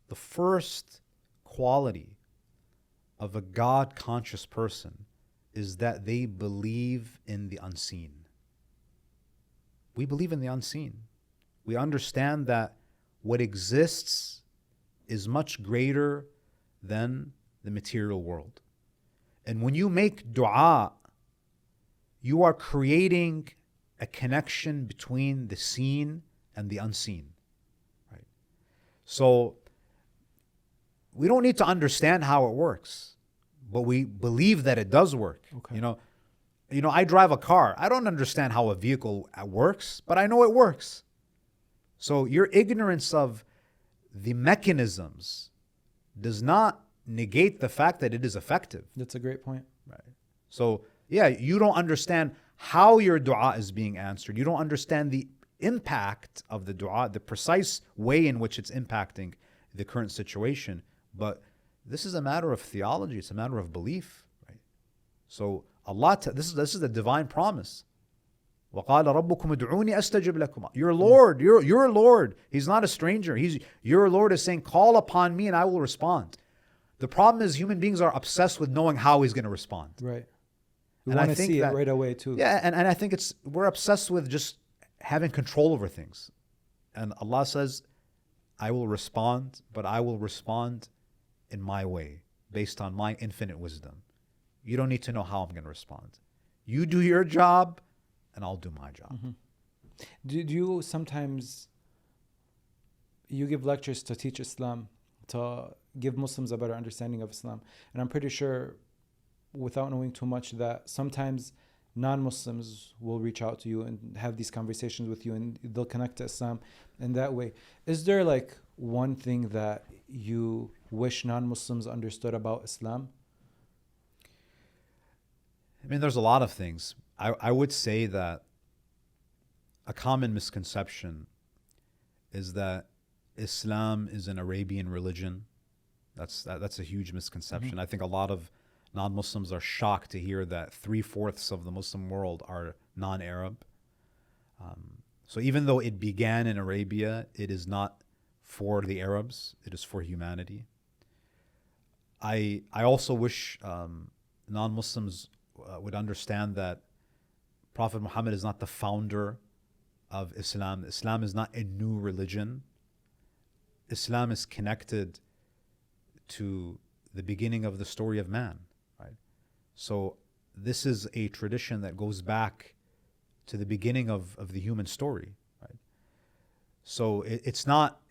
[SPEAKER 1] The first quality of a God-conscious person is that they believe in the unseen. We believe in the unseen. We understand that what exists is much greater than the material world. And when you make dua, you are creating a connection between the seen and the unseen. Right? So we don't need to understand how it works, but we believe that it does work.
[SPEAKER 2] Okay.
[SPEAKER 1] I drive a car. I don't understand how a vehicle works, but I know it works. So your ignorance of the mechanisms does not negate the fact that it is effective.
[SPEAKER 2] That's a great point.
[SPEAKER 1] Right. So, you don't understand how your dua is being answered. You don't understand the impact of the dua, the precise way in which it's impacting the current situation. But this is a matter of theology. It's a matter of belief. Right. So this is the divine promise. وَقَالَ رَبُّكُمْ ادْعُونِي أَسْتَجِبْ لَكُمْ. Your Lord, your Lord, He's not a stranger. Your Lord is saying, call upon me and I will respond. The problem is human beings are obsessed with knowing how He's going to respond.
[SPEAKER 2] Right. We
[SPEAKER 1] And
[SPEAKER 2] want
[SPEAKER 1] I
[SPEAKER 2] to
[SPEAKER 1] think
[SPEAKER 2] see
[SPEAKER 1] that-
[SPEAKER 2] it right away too.
[SPEAKER 1] Yeah, and I think we're obsessed with just having control over things. And Allah says, I will respond, but I will respond in my way, based on my infinite wisdom. You don't need to know how I'm going to respond. You do your job, and I'll do my job.
[SPEAKER 2] Mm-hmm. Do you sometimes, you give lectures to teach Islam, to give Muslims a better understanding of Islam, and I'm pretty sure, without knowing too much, that sometimes non-Muslims will reach out to you and have these conversations with you, and they'll connect to Islam in that way. Is there like one thing that you wish non-Muslims understood about Islam?
[SPEAKER 1] I mean, there's a lot of things. I would say that a common misconception is that Islam is an Arabian religion. That's a huge misconception. I think a lot of non-Muslims are shocked to hear that 3/4 of the Muslim world are non-Arab. So even though it began in Arabia, it is not for the Arabs. It is for humanity. I also wish non-Muslims would understand that Prophet Muhammad is not the founder of Islam. Islam is not a new religion. Islam is connected to the beginning of the story of man, right? So this is a tradition that goes back to the beginning of the human story, right? So it's not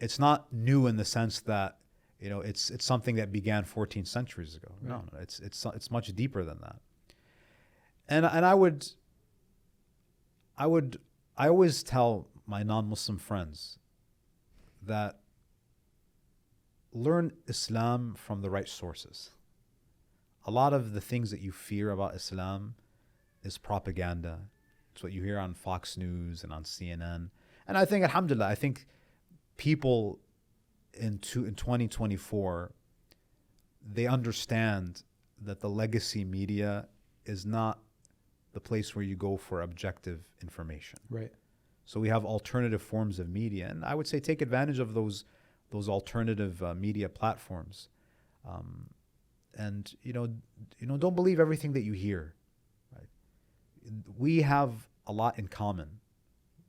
[SPEAKER 1] new in the sense that it's something that began 14 centuries ago.
[SPEAKER 2] Right.
[SPEAKER 1] No, it's much deeper than that. And I always tell my non-Muslim friends that learn Islam from the right sources. A lot of the things that you fear about Islam is propaganda. It's what you hear on Fox News and on CNN. And I think, alhamdulillah, people in 2024, they understand that the legacy media is not the place where you go for objective information.
[SPEAKER 2] Right.
[SPEAKER 1] So we have alternative forms of media, and I would say take advantage of those alternative media platforms. And don't believe everything that you hear. Right? We have a lot in common,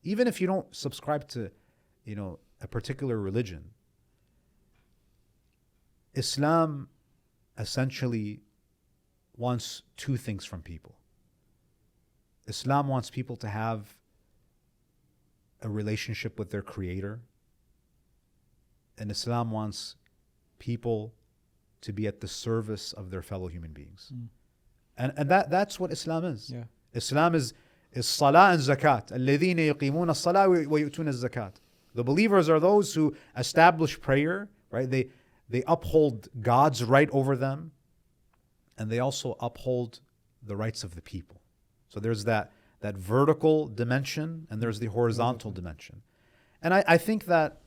[SPEAKER 1] even if you don't subscribe to, a particular religion. Islam essentially wants two things from people. Islam wants people to have a relationship with their Creator, and Islam wants people to be at the service of their fellow human beings. And that's what Islam is.
[SPEAKER 2] Yeah.
[SPEAKER 1] Islam is salah and zakat. الَّذِينَ يُقِيمُونَ الصَّلَاةَ وَيُؤْتُونَ الزَّكَاةَ. The believers are those who establish prayer, right? They uphold God's right over them, and they also uphold the rights of the people. So there's that vertical dimension, and there's the horizontal dimension. And I think that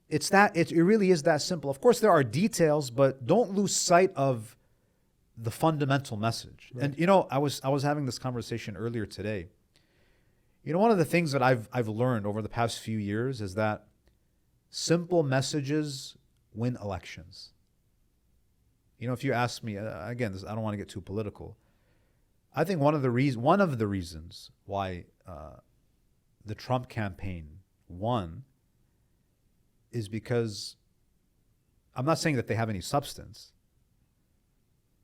[SPEAKER 1] it really is that simple. Of course, there are details, but don't lose sight of the fundamental message. Right. And I was having this conversation earlier today. One of the things that I've learned over the past few years is that simple messages win elections. If you ask me, again, I don't want to get too political. I think one of the reasons why the Trump campaign won is because, I'm not saying that they have any substance,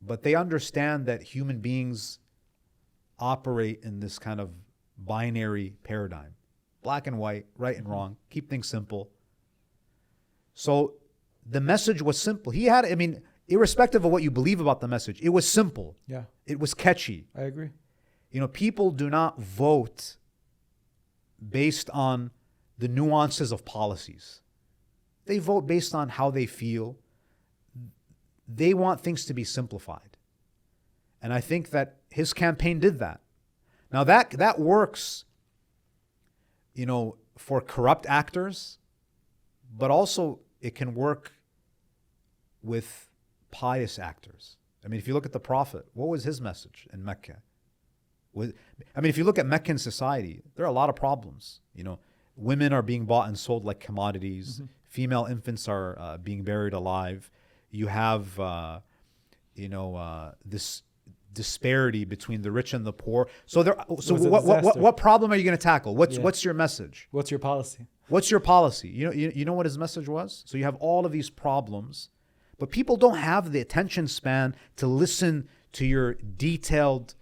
[SPEAKER 1] but they understand that human beings operate in this kind of binary paradigm. Black and white, right and wrong, keep things simple. So the message was simple. Irrespective of what you believe about the message, it was simple.
[SPEAKER 2] Yeah.
[SPEAKER 1] It was catchy.
[SPEAKER 2] I agree.
[SPEAKER 1] People do not vote based on the nuances of policies. They vote based on how they feel. They want things to be simplified. And I think that his campaign did that. Now that works, for corrupt actors, but also it can work with pious actors. If you look at the Prophet, what was his message in Mecca? If you look at Meccan society, there are a lot of problems. Women are being bought and sold like commodities. Mm-hmm. Female infants are being buried alive. You have, this disparity between the rich and the poor. So what problem are you going to tackle? What's your message?
[SPEAKER 2] What's your policy?
[SPEAKER 1] What's your policy? You know what his message was? So you have all of these problems, but people don't have the attention span to listen to your detailed,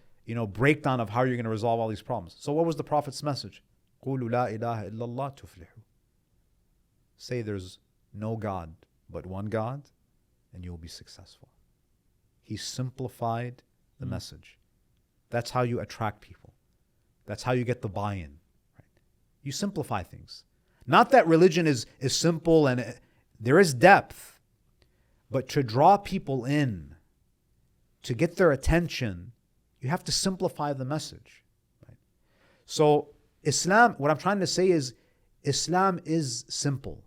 [SPEAKER 1] breakdown of how you're going to resolve all these problems. So what was the Prophet's message? قُولُوا لَا إِلَهَ إِلَّا اللَّهُ تُفْلِحُوا. Say there's no God but one God, and you'll be successful. He simplified the message. That's how you attract people. That's how you get the buy-in. Right? You simplify things. Not that religion is simple and there is depth, but to draw people in, to get their attention, you have to simplify the message. Right? So Islam, what I'm trying to say is, Islam is simple.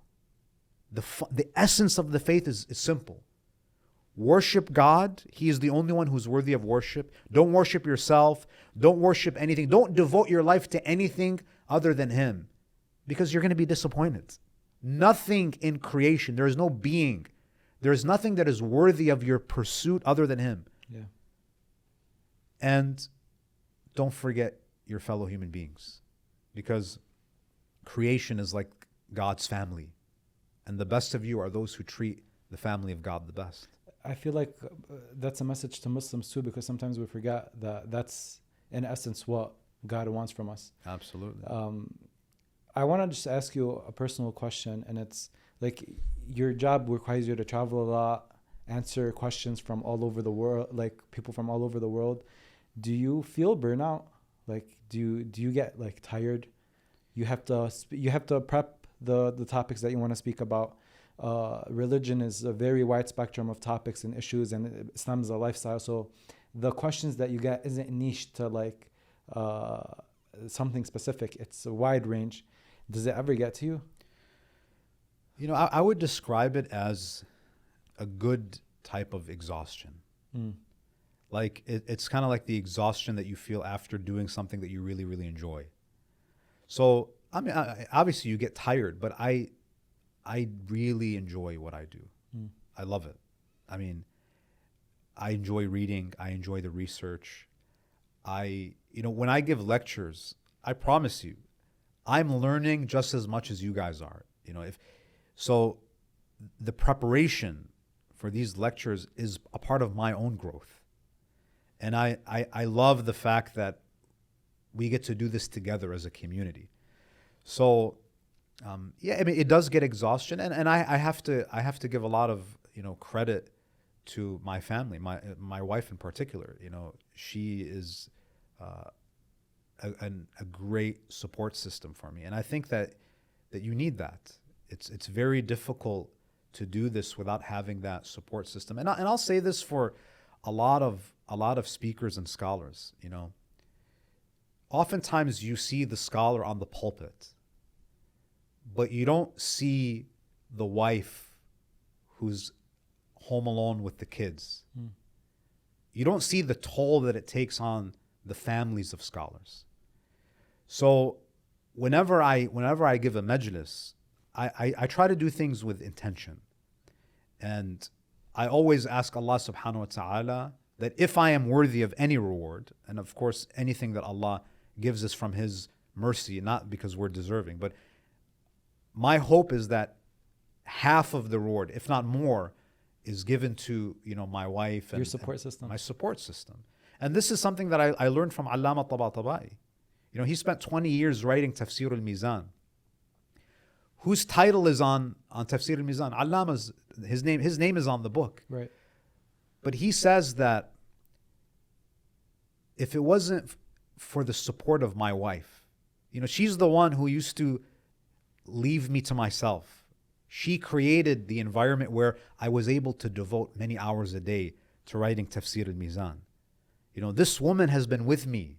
[SPEAKER 1] The essence of the faith is simple. Worship God. He is the only one who's worthy of worship. Don't worship yourself. Don't worship anything. Don't devote your life to anything other than Him, because you're going to be disappointed. Nothing in creation, there is no being, there is nothing that is worthy of your pursuit other than Him.
[SPEAKER 2] Yeah.
[SPEAKER 1] And don't forget your fellow human beings, because creation is like God's family. And the best of you are those who treat the family of God the best.
[SPEAKER 2] I feel like that's a message to Muslims too, because sometimes we forget that that's in essence what God wants from us.
[SPEAKER 1] Absolutely.
[SPEAKER 2] I want to just ask you a personal question, and it's like, your job requires you to travel a lot, answer questions from all over the world, like people from all over the world. Do you feel burnout? Like, do you get like tired? You have to prep the topics that you want to speak about. Religion is a very wide spectrum of topics and issues, and Islam is a lifestyle. So the questions that you get isn't niche to like something specific. It's a wide range. Does it ever get to you?
[SPEAKER 1] I would describe it as a good type of exhaustion. Like it's kind of like the exhaustion that you feel after doing something that you really, really enjoy. So, obviously you get tired, but I really enjoy what I do. I love it. I mean, I enjoy reading. I enjoy the research. When I give lectures, I promise you, I'm learning just as much as you guys are. So the preparation for these lectures is a part of my own growth. And I love the fact that we get to do this together as a community. So, it does get exhaustion. And I have to give a lot of, credit to my family, my wife in particular. She is a great support system for me. And I think that you need that. It's very difficult to do this without having that support system. And I'll say this for a lot of speakers and scholars. Oftentimes you see the scholar on the pulpit, but you don't see the wife who's home alone with the kids. You don't see the toll that it takes on the families of scholars. So whenever I give a majlis, I try to do things with intention. And I always ask Allah subhanahu wa ta'ala that if I am worthy of any reward, and of course anything that Allah gives us from His mercy, not because we're deserving, but my hope is that half of the reward, if not more, is given to my wife and
[SPEAKER 2] Your support system.
[SPEAKER 1] My support system. And this is something that I learned from Allama Tabatabai. He spent 20 years writing Tafsir al-Mizan, whose title is on Tafsir al-Mizan. Allama's his name is on the book.
[SPEAKER 2] Right.
[SPEAKER 1] But he says that if it wasn't for the support of my wife, she's the one who used to leave me to myself. She created the environment where I was able to devote many hours a day to writing Tafsir al-Mizan. This woman has been with me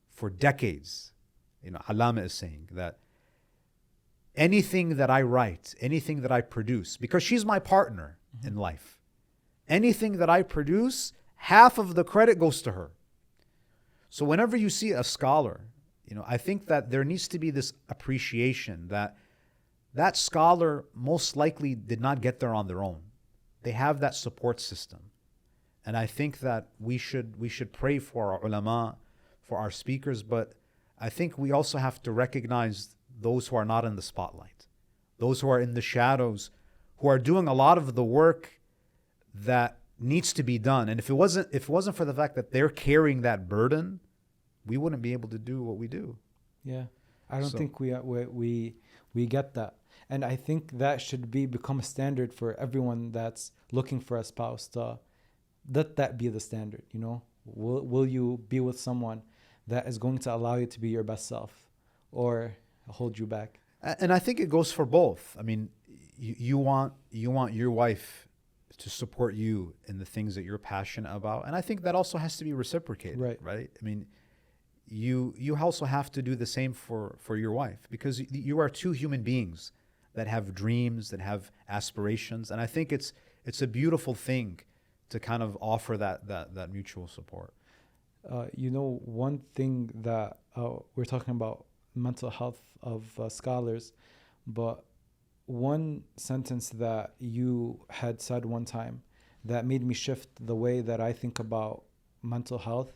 [SPEAKER 1] for decades. Allama is saying that anything that I write, anything that I produce, because she's my partner in life, anything that I produce, half of the credit goes to her. So whenever you see a scholar, I think that there needs to be this appreciation that scholar most likely did not get there on their own. They have that support system. And I think that we should pray for our ulama, for our speakers, but I think we also have to recognize those who are not in the spotlight, those who are in the shadows, who are doing a lot of the work that needs to be done. And if it wasn't for the fact that they're carrying that burden, we wouldn't be able to do what we do.
[SPEAKER 2] Yeah, I don't think we get that, and I think that should become a standard for everyone that's looking for a spouse. To let that be the standard. Will you be with someone that is going to allow you to be your best self, or hold you back?
[SPEAKER 1] And I think it goes for both. I mean, you want your wife to support you in the things that you're passionate about, and I think that also has to be reciprocated. Right? I mean, you also have to do the same for your wife, because you are two human beings that have dreams, that have aspirations, and I think it's a beautiful thing to kind of offer that mutual support.
[SPEAKER 2] One thing that we're talking about mental health of scholars, but one sentence that you had said one time that made me shift the way that I think about mental health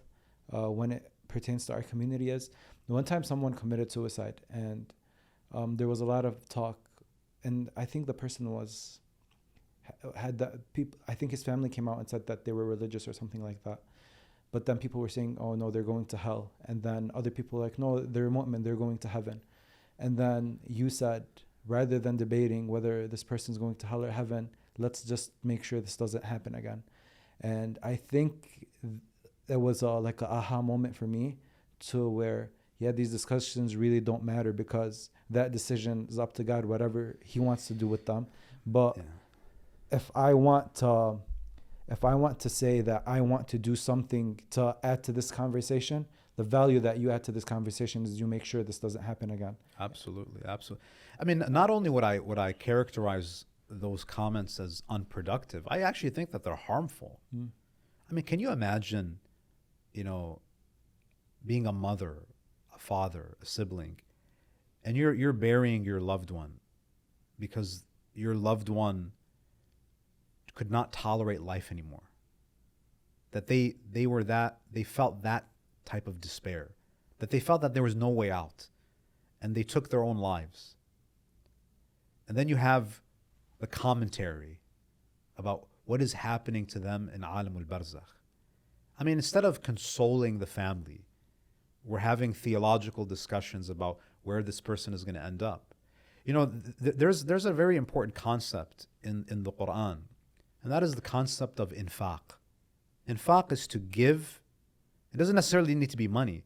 [SPEAKER 2] when it pertains to our community is, one time someone committed suicide, and there was a lot of talk, and I think the person I think his family came out and said that they were religious or something like that. But then people were saying, oh no, they're going to hell. And then other people were like, no, they're mu'min, they're going to heaven. And then you said, rather than debating whether this person's going to hell or heaven, let's just make sure this doesn't happen again. And I think it was like an aha moment for me, to where, these discussions really don't matter, because that decision is up to God, whatever He wants to do with them. But if I want to say that I want to do something to add to this conversation, the value that you add to this conversation is you make sure this doesn't happen again.
[SPEAKER 1] Absolutely. I mean, not only would I characterize those comments as unproductive, I actually think that they're harmful. I mean, can you imagine, being a mother, a father, a sibling, and you're burying your loved one because your loved one could not tolerate life anymore. That they felt that type of despair. That they felt that there was no way out. And they took their own lives. And then you have the commentary about what is happening to them in Alam al-Barzakh. I mean, instead of consoling the family, we're having theological discussions about where this person is going to end up. You know, there's a very important concept in the Quran, and that is the concept of infaq. Infaq is to give. It doesn't necessarily need to be money.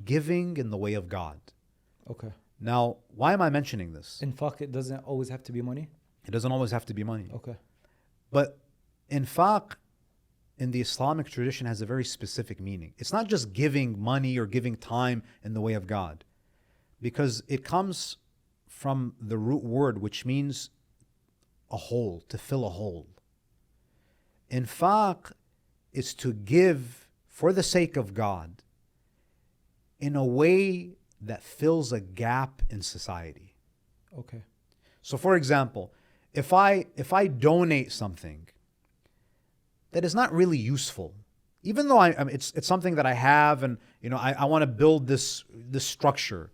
[SPEAKER 1] Giving in the way of God.
[SPEAKER 2] Okay.
[SPEAKER 1] Now, why am I mentioning this?
[SPEAKER 2] Infaq, it doesn't always have to be money?
[SPEAKER 1] It doesn't always have to be money.
[SPEAKER 2] Okay.
[SPEAKER 1] But infaq in the Islamic tradition has a very specific meaning. It's not just giving money or giving time in the way of God, because it comes from the root word, which means a hole, to fill a hole. Infaq is to give for the sake of God in a way that fills a gap in society.
[SPEAKER 2] Okay.
[SPEAKER 1] So for example, if I donate something that is not really useful, even though I mean, it's something that I have, and you know I want to build this structure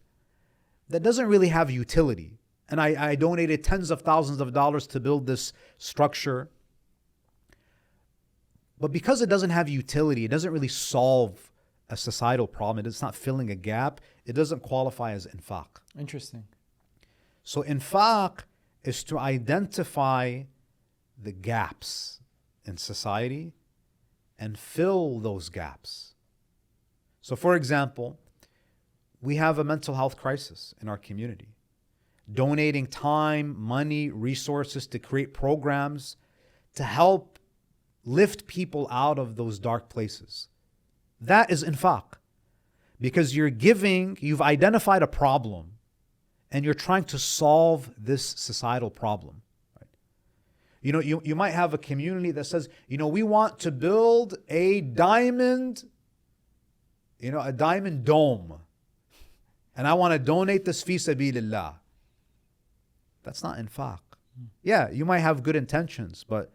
[SPEAKER 1] that doesn't really have utility, and I donated tens of thousands of dollars to build this structure, but because it doesn't have utility, it doesn't really solve a societal problem, it's not filling a gap, it doesn't qualify as infaq.
[SPEAKER 2] Interesting.
[SPEAKER 1] So infaq is to identify the gaps in society and fill those gaps. So for example, we have a mental health crisis in our community. Donating time, money, resources to create programs to help lift people out of those dark places. That is infaq. Because you've identified a problem and you're trying to solve this societal problem. Right? You know, you might have a community that says, you know, we want to build a diamond dome. And I want to donate this fi sabilillah. That's not infaq. Yeah, you might have good intentions, but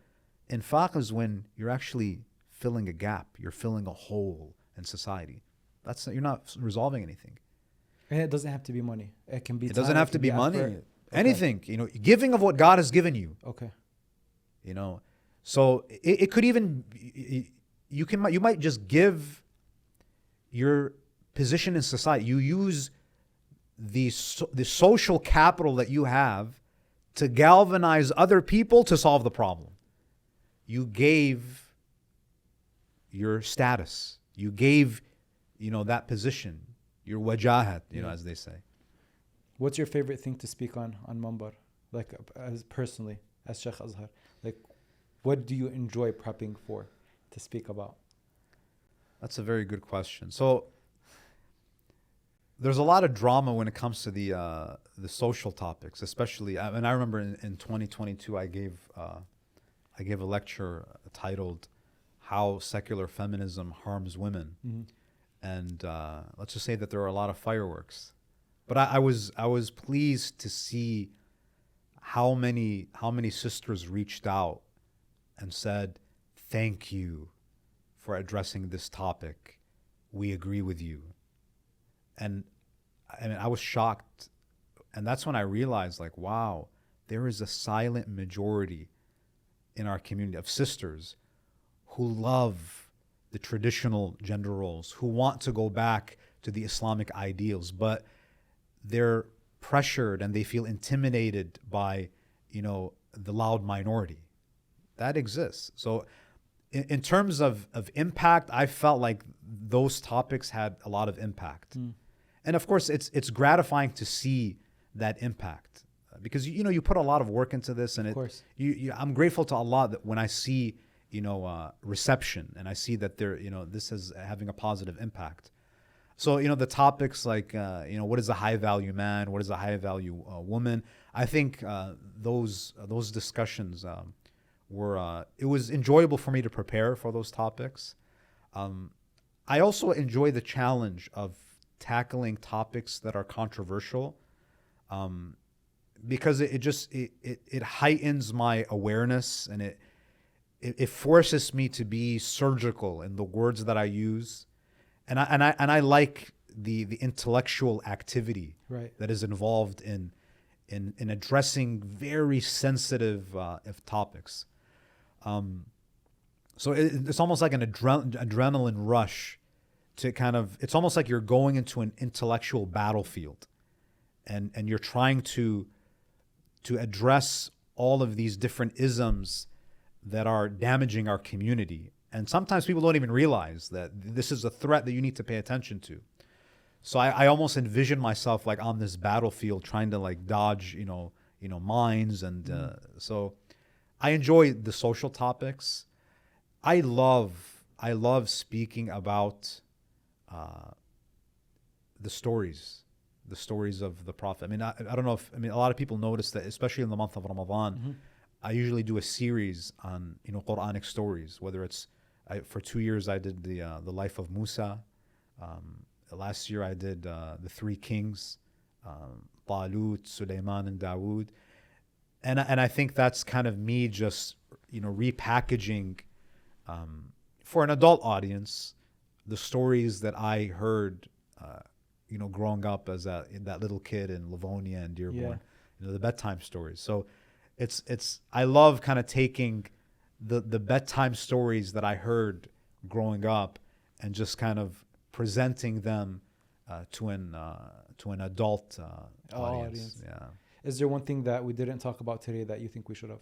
[SPEAKER 1] infaq is when you're actually filling a gap. You're filling a hole in society. You're not resolving anything.
[SPEAKER 2] And it doesn't have to be money. It can be.
[SPEAKER 1] It doesn't have to be money.
[SPEAKER 2] Effort.
[SPEAKER 1] Anything. You know, giving of what God has given you.
[SPEAKER 2] Okay.
[SPEAKER 1] You know, so it could even you might just give your position in society. You use the social capital that you have to galvanize other people to solve the problem. You gave your status. You gave, you know, that position, your wajahat, you know, as they say.
[SPEAKER 2] What's your favorite thing to speak on Mambar? Like as personally, as Shaykh Azhar, like what do you enjoy prepping for to speak about?
[SPEAKER 1] That's a very good question. So there's a lot of drama when it comes to the social topics, especially. I mean, I remember in 2022, I gave a lecture titled "How Secular Feminism Harms Women," and let's just say that there are a lot of fireworks. But I was pleased to see how many sisters reached out and said, "Thank you for addressing this topic. We agree with you." And I mean, I was shocked. And that's when I realized, like, wow, there is a silent majority in our community of sisters who love the traditional gender roles, who want to go back to the Islamic ideals, but they're pressured and they feel intimidated by, you know, the loud minority. That exists. So in terms of impact, I felt like those topics had a lot of impact. And of course, it's gratifying to see that impact because, you know, you put a lot of work into this, and I'm grateful to Allah that when I see, you know, reception and I see that this is having a positive impact. So, you know, the topics like, you know, what is a high value man? What is a high value woman? I think those discussions it was enjoyable for me to prepare for those topics. I also enjoy the challenge of tackling topics that are controversial, because it heightens my awareness, and it forces me to be surgical in the words that I use, and I like the intellectual activity
[SPEAKER 2] Right.
[SPEAKER 1] that is involved in addressing very sensitive topics. So it's almost like an adrenaline rush to kind of, it's almost like you're going into an intellectual battlefield, and you're trying to address all of these different isms that are damaging our community. And sometimes people don't even realize that this is a threat that you need to pay attention to. So I almost envision myself like on this battlefield trying to like dodge, mines. And so I enjoy the social topics. I love speaking about the stories of the Prophet. I mean, I don't know if, a lot of people notice that, especially in the month of Ramadan, I usually do a series on, Quranic stories, whether it's, for 2 years I did the life of Musa. Last year I did the three kings, Talut, Sulaiman, and Dawood. And I think that's kind of me just, repackaging for an adult audience the stories that I heard, growing up as that little kid in Livonia and Dearborn, the bedtime stories. So it's I love kind of taking the bedtime stories that I heard growing up and just kind of presenting them to an adult audience. Yeah.
[SPEAKER 2] Is there one thing that we didn't talk about today that you think we should have?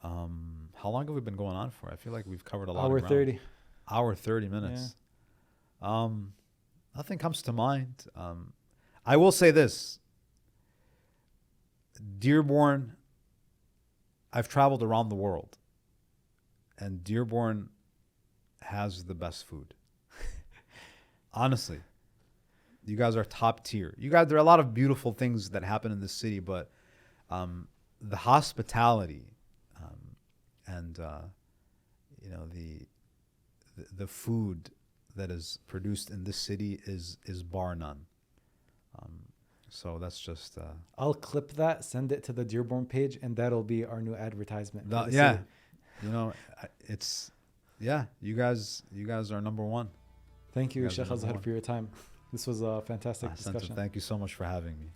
[SPEAKER 1] How long have we been going on for? I feel like we've covered a lot.
[SPEAKER 2] Hour
[SPEAKER 1] of ground.
[SPEAKER 2] 30.
[SPEAKER 1] Hour 30 minutes. Yeah. Nothing comes to mind. I will say this. Dearborn, I've traveled around the world, and Dearborn has the best food. Honestly, you guys are top tier. There are a lot of beautiful things that happen in this city, but the hospitality and the food that is produced in this city is bar none. So that's just.
[SPEAKER 2] I'll clip that, send it to the Dearborn page, and that'll be our new advertisement.
[SPEAKER 1] Yeah, it's You guys are number one.
[SPEAKER 2] Thank you, Shaykh Azhar, for your time. This was a fantastic discussion.
[SPEAKER 1] Thank you so much for having me.